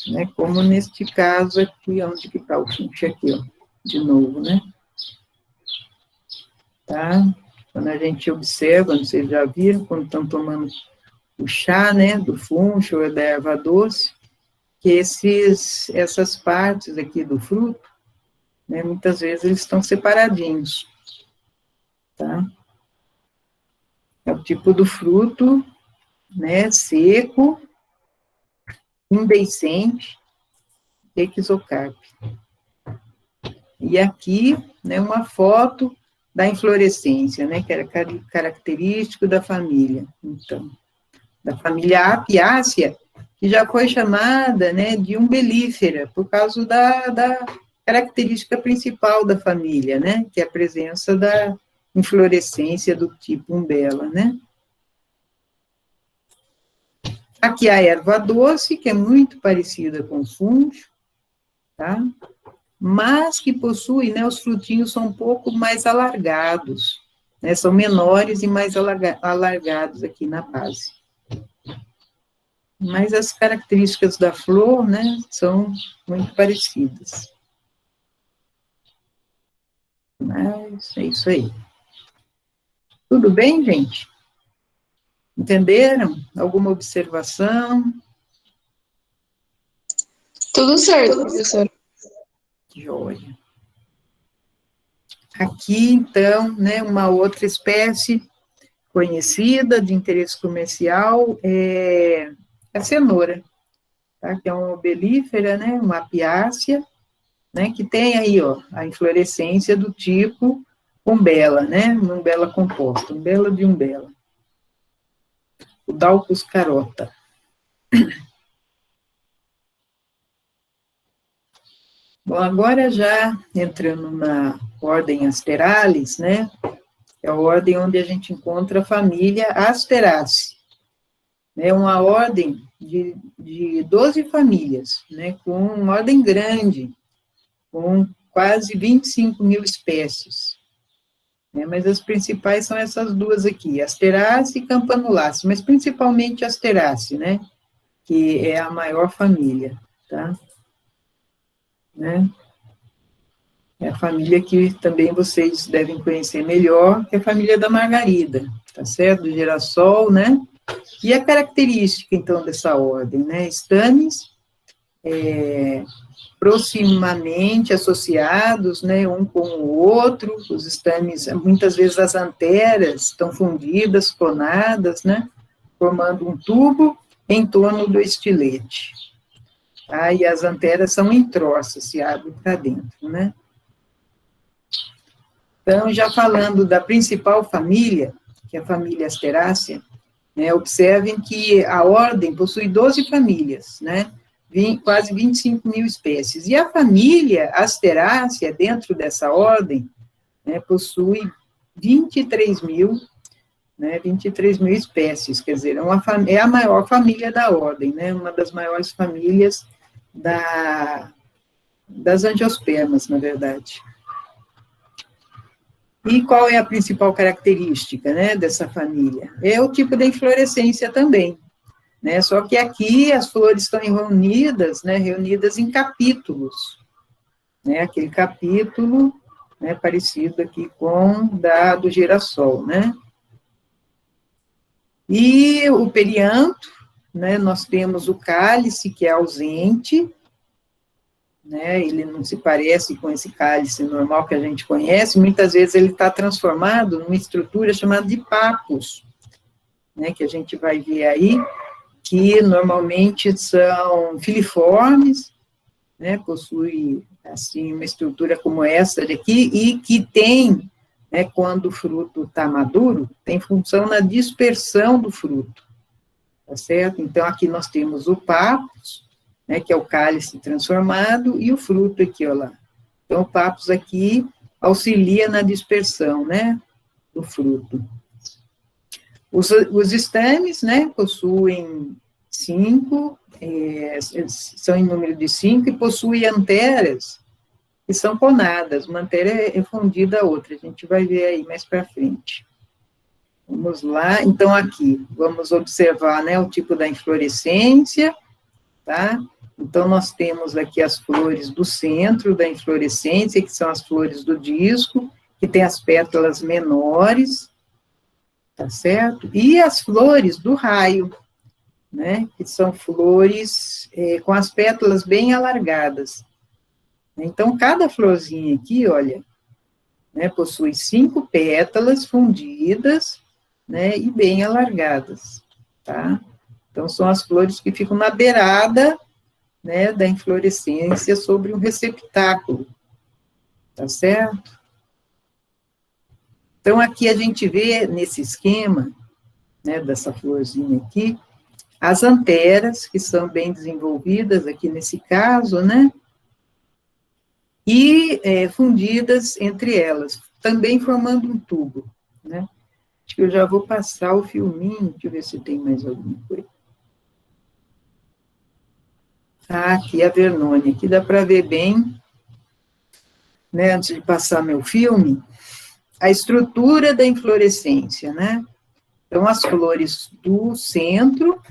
né, como neste caso aqui, onde que está o funcho aqui, ó, de novo, né, tá? Quando a gente observa, não sei se já viram, quando estão tomando o chá, né, do funcho ou da erva doce, que essas partes aqui do fruto, né, muitas vezes eles estão separadinhos, tá? É o tipo do fruto, né, seco, indehiscente, exocarpe. E aqui, né, uma foto da inflorescência, né, que era característico da família, então, da família Apiácea, que já foi chamada, né, de umbelífera, por causa da característica principal da família, né, que é a presença da inflorescência do tipo umbela, né. Aqui a erva doce, que é muito parecida com o funcho, tá? Mas que possui, né, os frutinhos são um pouco mais alargados, né, são menores e mais alargados aqui na base. Mas as características da flor, né, são muito parecidas. Mas é isso aí. Tudo bem, gente? Entenderam? Alguma observação? Tudo certo, professora. Joia. Aqui, então, né, uma outra espécie conhecida de interesse comercial é a cenoura, tá? Que é uma umbelífera, né, uma apiácea, né, que tem aí, ó, a inflorescência do tipo umbela, né, uma umbela composta, umbela de umbela. O Daucus carota. Bom, agora já entrando na ordem Asterales, né, é a ordem onde a gente encontra a família Asteraceae. É uma ordem de 12 famílias, né, com uma ordem grande, com quase 25 mil espécies. Né, mas as principais são essas duas aqui, Asteraceae e Campanulaceae, mas principalmente Asteraceae, né, que é a maior família, tá? Né? É a família que também vocês devem conhecer melhor, que é a família da margarida, tá certo? Do girassol, né? E a característica, então, dessa ordem, né? Estames proximamente associados, né, um com o outro, os estames, muitas vezes as anteras estão fundidas, clonadas, né, formando um tubo em torno do estilete. Tá? E as anteras são entrossas, se abrem para dentro, né. Então, já falando da principal família, que é a família Asteraceae, né, observem que a ordem possui 12 famílias, né, quase 25 mil espécies. E a família Asteraceae, dentro dessa ordem, né, possui 23 mil, né, 23 mil espécies, quer dizer, é a maior família da ordem, né, uma das maiores famílias das angiospermas, na verdade. E qual é a principal característica, né, dessa família? É o tipo de inflorescência também, né, só que aqui as flores estão reunidas, né, reunidas em capítulos, né, aquele capítulo, né, parecido aqui com do girassol, né. E o perianto, né, nós temos o cálice, que é ausente, né, ele não se parece com esse cálice normal que a gente conhece, muitas vezes ele está transformado numa estrutura chamada de papos, né, que a gente vai ver aí, que normalmente são filiformes, né, possui, assim, uma estrutura como essa daqui, e que tem né, quando o fruto está maduro, tem função na dispersão do fruto, tá certo? Então, aqui nós temos o papus, né, que é o cálice transformado, e o fruto aqui, ó lá. Então, o papus aqui auxilia na dispersão, né, do fruto. Os estames, né, possuem 5, são em número de 5, e possuem anteras, que são conadas. Uma antera é fundida a outra, a gente vai ver aí mais para frente. Vamos lá, então aqui, vamos observar, né, o tipo da inflorescência, tá? Então, nós temos aqui as flores do centro da inflorescência, que são as flores do disco, que tem as pétalas menores, tá certo? E as flores do raio, né, que são flores com as pétalas bem alargadas. Então, cada florzinha aqui, olha, né, possui 5 pétalas fundidas, né, e bem alargadas, tá? Então, são as flores que ficam na beirada, né, da inflorescência sobre um receptáculo, tá certo? Então, aqui a gente vê, nesse esquema, né, dessa florzinha aqui, as anteras, que são bem desenvolvidas aqui nesse caso, né, e fundidas entre elas, também formando um tubo, né. Acho que eu já vou passar o filminho, deixa eu ver se tem mais alguma coisa. Ah, aqui a Vernônia, aqui dá para ver bem, né, antes de passar meu filme, a estrutura da inflorescência, né. Então, as flores do centro,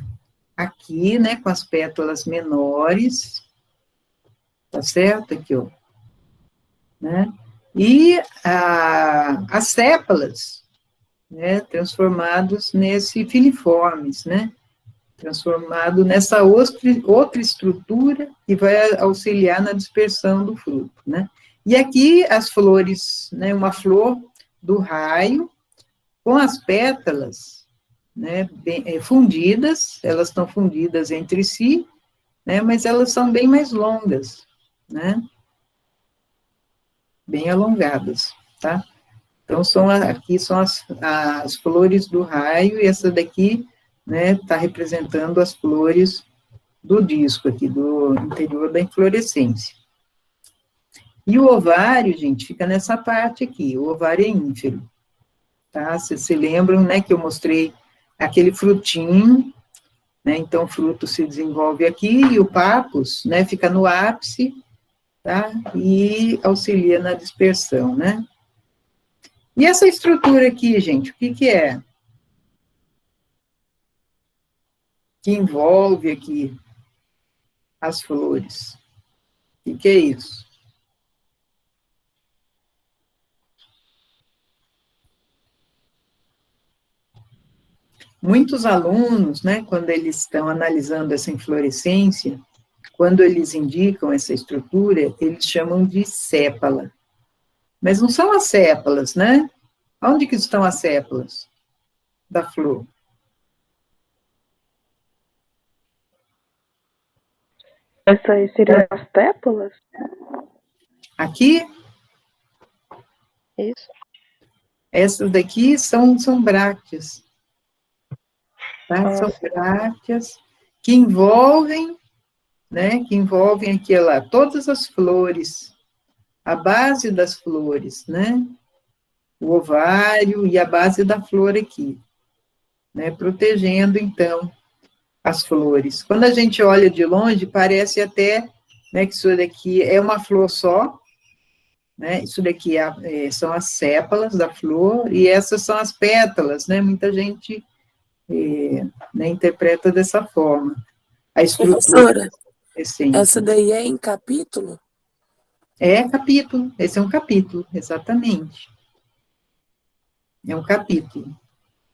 aqui, né, com as pétalas menores, tá certo? Aqui, ó. Né? E as sépalas, né, transformados nesse filiformes, né, transformado nessa outra estrutura que vai auxiliar na dispersão do fruto, né. E aqui as flores, né, uma flor do raio, com as pétalas, né, fundidas, elas estão fundidas entre si, né, mas elas são bem mais longas, né, bem alongadas, tá? Então, aqui são as flores do raio, e essa daqui, né, está representando as flores do disco aqui, do interior da inflorescência. E o ovário, gente, fica nessa parte aqui, o ovário é ínfero, tá? Vocês se lembram, né, que eu mostrei aquele frutinho, né, então o fruto se desenvolve aqui, e o papus, né, fica no ápice, tá? E auxilia na dispersão, né? E essa estrutura aqui, gente, o que que é? Que envolve aqui as flores. O que é isso? Muitos alunos, né, quando eles estão analisando essa inflorescência, quando eles indicam essa estrutura, eles chamam de sépala. Mas não são as sépalas, né? Onde que estão as sépalas da flor? Essa aí seria as tépulas? Aqui? Isso. Essas daqui são brácteas. Tá? São brácteas que envolvem, né, que envolvem aqui, lá, todas as flores, a base das flores, né, o ovário e a base da flor aqui, né, protegendo, então, as flores. Quando a gente olha de longe, parece até, né, que isso daqui é uma flor só, né, isso daqui são as sépalas da flor, e essas são as pétalas, né, muita gente né, interpreta dessa forma. A estrutura. Professora, Essência. essa daí é em capítulo? É capítulo, esse é um capítulo, exatamente. É um capítulo.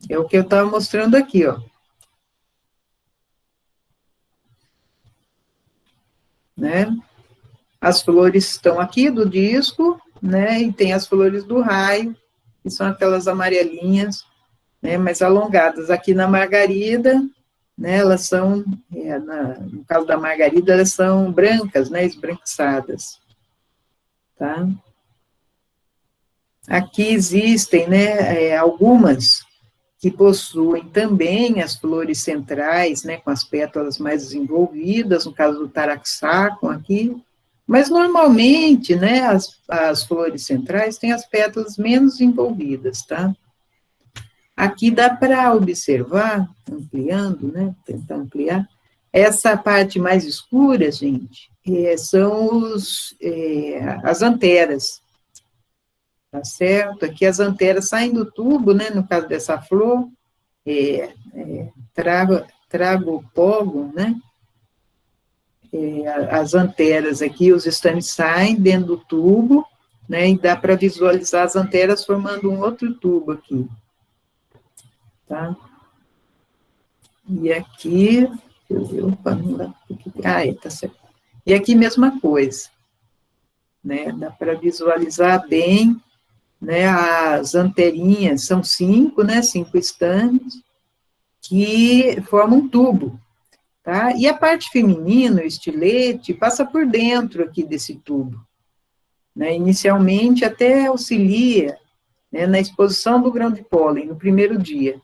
É o que eu estava mostrando aqui, ó. Né? As flores estão aqui do disco, né? E tem as flores do raio, que são aquelas amarelinhas, né? Mais alongadas. Aqui na margarida, né? Elas são, no caso da margarida, elas são brancas, né? Esbranquiçadas. Tá? Aqui existem, né, algumas que possuem também as flores centrais, né, com as pétalas mais desenvolvidas, no caso do taraxacum aqui, mas normalmente, né, as flores centrais têm as pétalas menos envolvidas, tá? Aqui dá para observar, ampliando, né, tentar ampliar, essa parte mais escura, gente, são as anteras, tá certo? Aqui as anteras saem do tubo, né, no caso dessa flor, tragopogon, né, as anteras aqui, os estames saem dentro do tubo, né, e dá para visualizar as anteras formando um outro tubo aqui, tá? E aqui, deixa eu ver, opa, não dá, tá certo. E aqui mesma coisa, né, dá para visualizar bem, né, as anterinhas, são 5, né, 5 estames, que formam um tubo, tá? E a parte feminina, o estilete, passa por dentro aqui desse tubo, né? Inicialmente até auxilia, né, na exposição do grão de pólen no primeiro dia,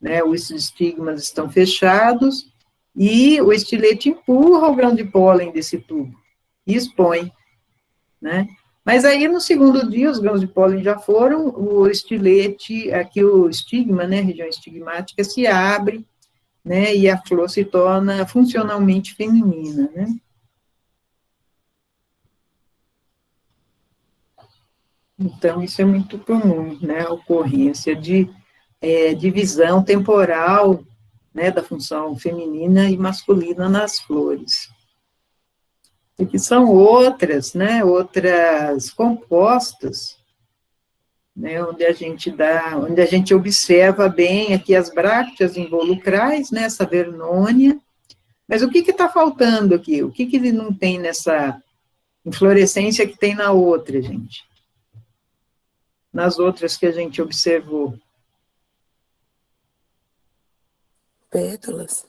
né? Os estigmas estão fechados e o estilete empurra o grão de pólen desse tubo e expõe, né? Mas aí, no segundo dia, os grãos de pólen já foram, o estilete, aqui o estigma, né, a região estigmática, se abre, né, e a flor se torna funcionalmente feminina, né. Então, isso é muito comum, né, a ocorrência de divisão temporal, né, da função feminina e masculina nas flores. E que são outras, né, outras compostas, né, onde a gente observa bem aqui as brácteas involucrais, né, essa vernônia, mas o que está faltando aqui? O que ele não tem nessa inflorescência que tem na outra, gente? Nas outras que a gente observou. Pétalas.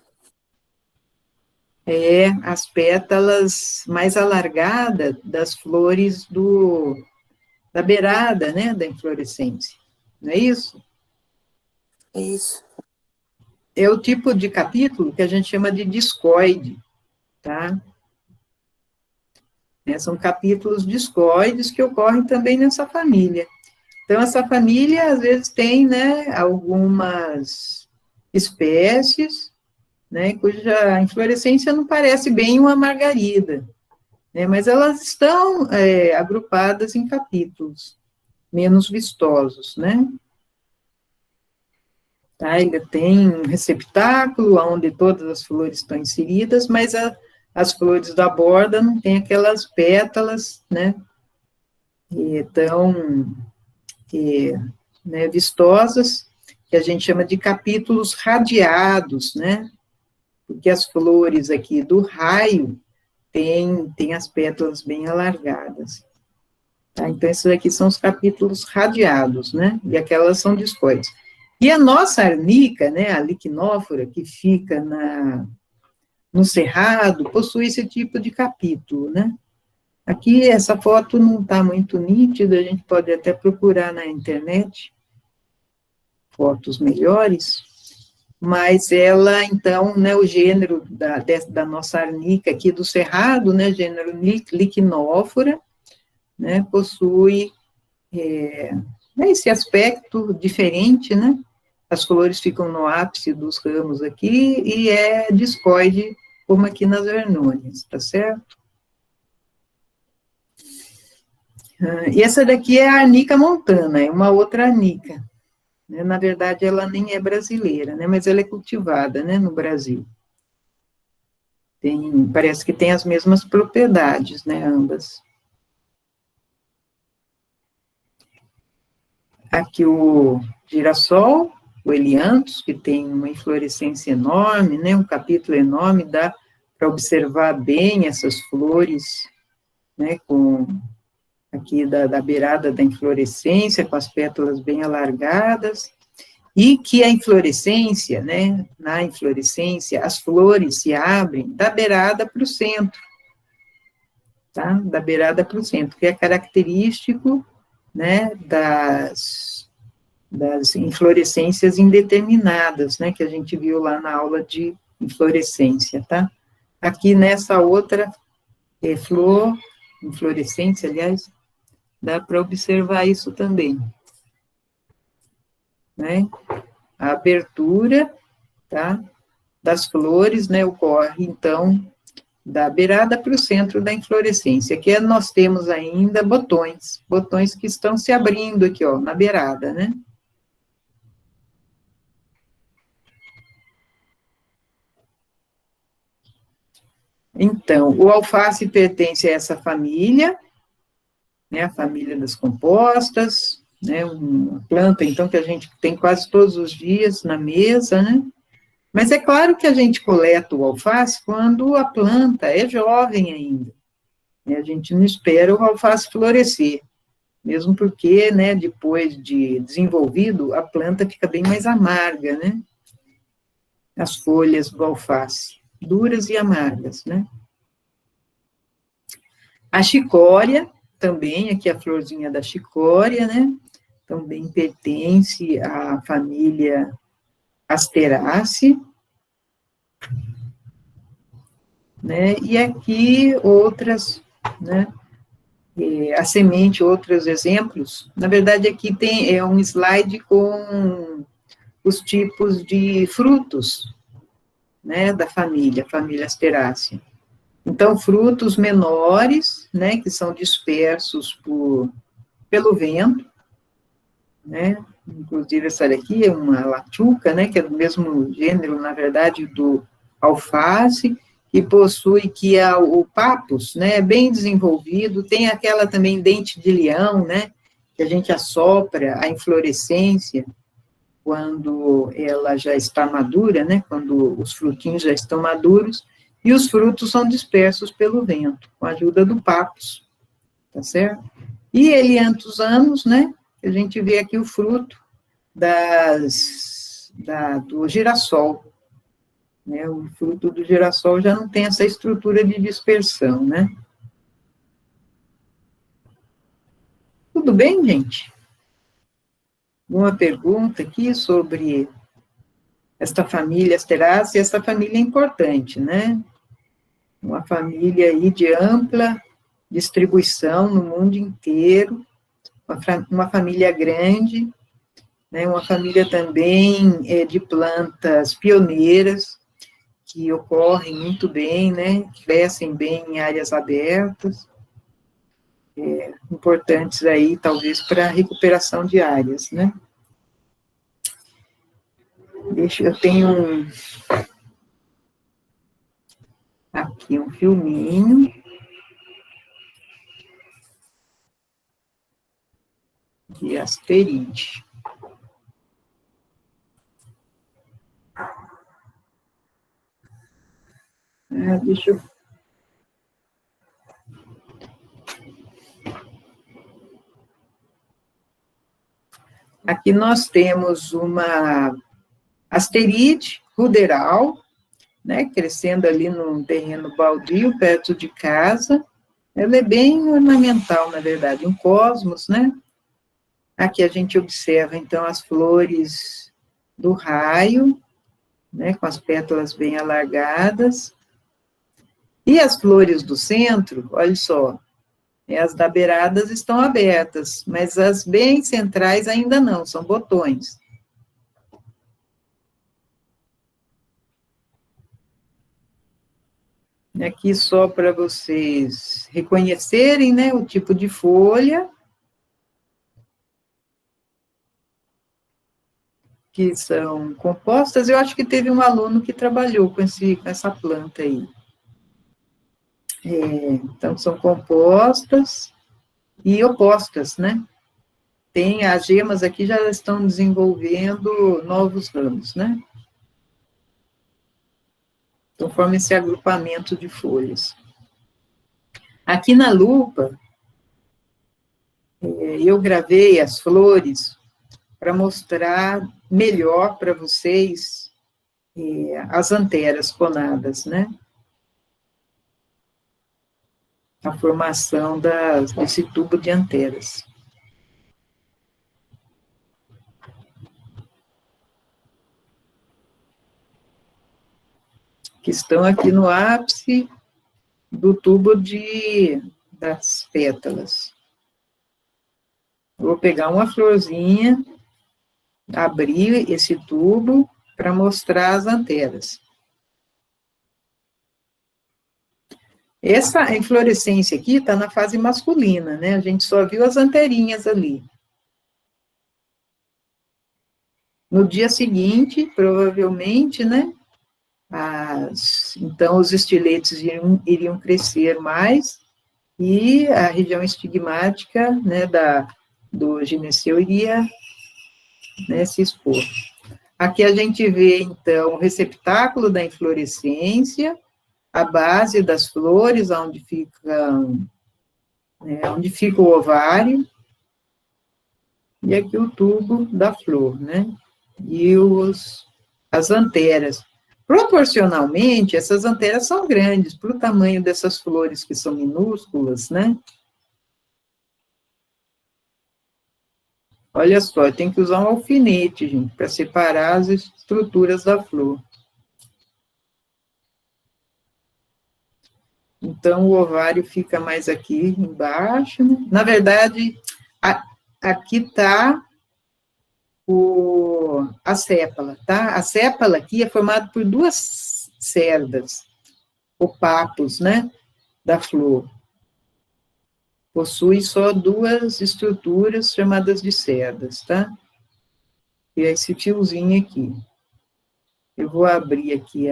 As pétalas mais alargadas das flores da beirada, né, da inflorescência. Não é isso? É isso. É o tipo de capítulo que a gente chama de discoide, tá? São capítulos discoides que ocorrem também nessa família. Então, essa família, às vezes, tem, né, algumas espécies, né, cuja inflorescência não parece bem uma margarida, né, mas elas estão agrupadas em capítulos menos vistosos, né. Tá, ele tem um receptáculo onde todas as flores estão inseridas, mas as flores da borda não tem aquelas pétalas, né, tão né, vistosas, que a gente chama de capítulos radiados, né, porque as flores aqui do raio têm as pétalas bem alargadas. Tá? Então, esses aqui são os capítulos radiados, né, e aquelas são discoides. E a nossa arnica, né, a liquinófora, que fica no cerrado, possui esse tipo de capítulo, né. Aqui, essa foto não está muito nítida, a gente pode até procurar na internet fotos melhores, mas ela, então, né, o gênero da nossa arnica aqui do cerrado, né, gênero liquinófora, né, possui esse aspecto diferente, né, as flores ficam no ápice dos ramos aqui, e é discoide, como aqui nas vernônias, tá certo? E essa daqui é a arnica montana, é uma outra arnica, né, na verdade ela nem é brasileira, né, mas ela é cultivada, né, no Brasil. Parece que tem as mesmas propriedades, né, ambas. Aqui o girassol, o elianthus, que tem uma inflorescência enorme, né, um capítulo enorme, dá para observar bem essas flores, né, aqui da beirada da inflorescência, com as pétalas bem alargadas, e que a inflorescência, né, na inflorescência, as flores se abrem da beirada para o centro, tá, da beirada para o centro, que é característico, né, das inflorescências indeterminadas, né, que a gente viu lá na aula de inflorescência, tá? Aqui nessa outra flor, inflorescência, aliás, dá para observar isso também, né? A abertura, tá, das flores, né, ocorre, então, da beirada para o centro da inflorescência. Aqui nós temos ainda botões que estão se abrindo aqui, ó, na beirada, né? Então, o alface pertence a essa família, né, a família das compostas, né, uma planta, então, que a gente tem quase todos os dias na mesa, né? Mas é claro que a gente coleta o alface quando a planta é jovem ainda, né? A gente não espera o alface florescer, mesmo porque, né, depois de desenvolvido, a planta fica bem mais amarga, né? As folhas do alface, duras e amargas, né? A chicória, também, aqui a florzinha da chicória, né? Também pertence à família Asteraceae, né? E aqui outras, né? A semente, outros exemplos. Na verdade, aqui tem um slide com os tipos de frutos, né? Da família Asteraceae. Então, frutos menores, né, que são dispersos pelo vento, né, inclusive essa daqui é uma latiúca, né, que é do mesmo gênero, na verdade, do alface, que possui o papus, né, bem desenvolvido, tem aquela também dente de leão, né, que a gente assopra a inflorescência quando ela já está madura, né, quando os frutinhos já estão maduros, e os frutos são dispersos pelo vento, com a ajuda do papus, tá certo? E eliantos, né, a gente vê aqui o fruto do girassol, né, o fruto do girassol já não tem essa estrutura de dispersão, né? Tudo bem, gente? Uma pergunta aqui sobre esta família Asteraceae, essa família é importante, né? Uma família aí de ampla distribuição no mundo inteiro, uma família grande, né, uma família também de plantas pioneiras, que ocorrem muito bem, né, crescem bem em áreas abertas, importantes aí, talvez, para a recuperação de áreas, né. Eu tenho aqui um filminho de asteride. Deixa eu... Aqui nós temos uma asteride ruderal, né, crescendo ali num terreno baldio, perto de casa. Ela é bem ornamental, na verdade, um cosmos, né? Aqui a gente observa, então, as flores do raio, né, com as pétalas bem alargadas. E as flores do centro, olha só, as da beiradas estão abertas, mas as bem centrais ainda não, são botões. Aqui só para vocês reconhecerem, né, o tipo de folha, que são compostas. Eu acho que teve um aluno que trabalhou com essa planta aí. Então, são compostas e opostas, né? Tem as gemas aqui já estão desenvolvendo novos ramos, né? Então, forma esse agrupamento de folhas. Aqui na lupa, eu gravei as flores para mostrar melhor para vocês as anteras conadas, né? A formação desse tubo de anteras. que estão aqui no ápice do tubo das pétalas. Vou pegar uma florzinha, abrir esse tubo para mostrar as anteras. Essa inflorescência aqui está na fase masculina, né? A gente só viu as anterinhas ali. No dia seguinte, provavelmente, né? Então, os estiletes iriam crescer mais e a região estigmática, né, do gineceu iria, né, se expor. Aqui a gente vê, então, o receptáculo da inflorescência, a base das flores, onde fica o ovário, e aqui o tubo da flor, né? E as anteras. Proporcionalmente, essas anteras são grandes, para o tamanho dessas flores que são minúsculas, né? Olha só, tem que usar um alfinete, gente, para separar as estruturas da flor. Então, o ovário fica mais aqui embaixo, né? Na verdade, aqui está a sépala, tá? A sépala aqui é formada por duas cerdas, papos, né, da flor. Possui só duas estruturas chamadas de cerdas, tá? E é esse fiozinho aqui. Eu vou abrir aqui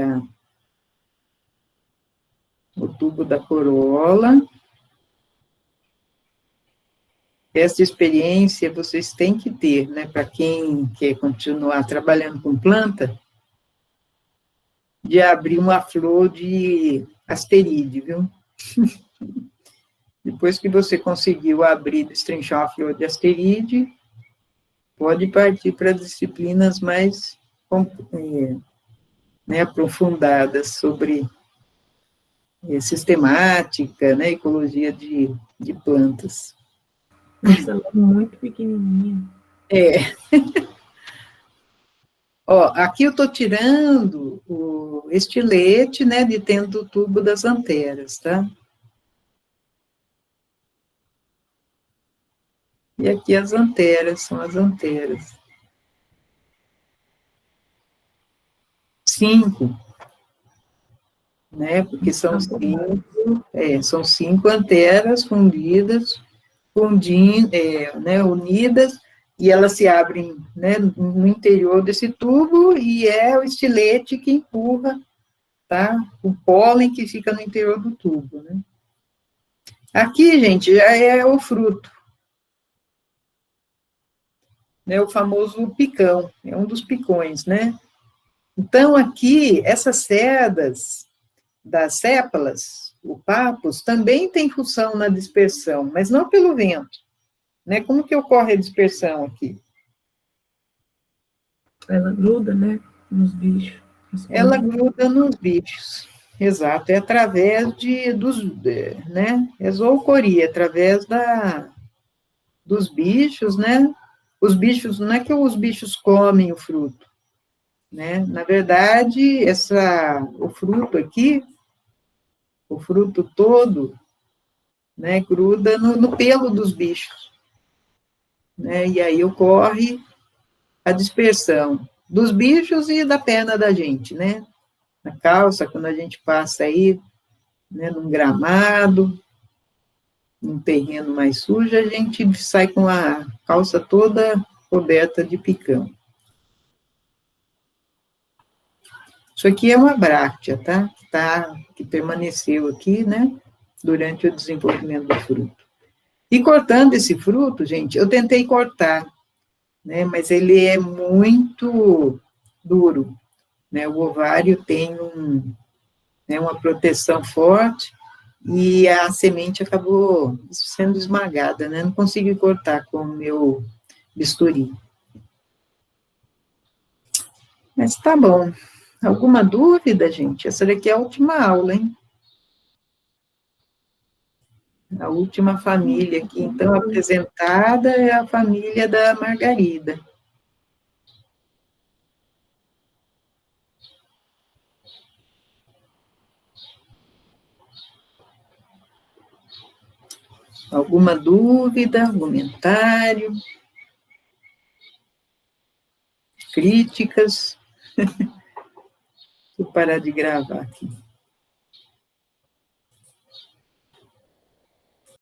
o tubo da corola. Essa experiência vocês têm que ter, né, para quem quer continuar trabalhando com planta, de abrir uma flor de asterídeo, viu? Depois que você conseguiu abrir, destrinchar uma flor de asterídeo, pode partir para disciplinas mais aprofundadas sobre sistemática, né, ecologia de plantas. Nossa, ela é muito pequenininha. Ó, aqui eu estou tirando o estilete, né, de dentro do tubo das anteras, tá? E aqui as anteras, são as anteras. 5, né, porque são 5 anteras fundidas, unidas, e elas se abrem, né, no interior desse tubo, e é o estilete que empurra, tá, o pólen que fica no interior do tubo, né. Aqui, gente, já é o fruto, né, o famoso picão, é um dos picões, né. Então, aqui, essas cerdas das sépalas, o papos, também tem função na dispersão, mas não pelo vento, né? Como que ocorre a dispersão aqui? Ela gruda, né, nos bichos. Ela gruda nos bichos, exato, é através né, é zoocoria, através dos bichos, né? Os bichos, não é que os bichos comem o fruto, né? Na verdade, o fruto aqui, o fruto todo, né, gruda no pelo dos bichos, né, e aí ocorre a dispersão dos bichos e da perna da gente, né, na calça, quando a gente passa aí, né, num gramado, num terreno mais sujo, a gente sai com a calça toda coberta de picão. Isso aqui é uma bráctea, tá? Que permaneceu aqui, né, durante o desenvolvimento do fruto. E cortando esse fruto, gente, eu tentei cortar, né, mas ele é muito duro, né, o ovário tem uma proteção forte e a semente acabou sendo esmagada, né, não consegui cortar com o meu bisturi. Mas tá bom. Alguma dúvida, gente? Essa daqui é a última aula, hein? A última família aqui, então, apresentada é a família da Margarida. Alguma dúvida, comentário? Críticas? Vou parar de gravar aqui.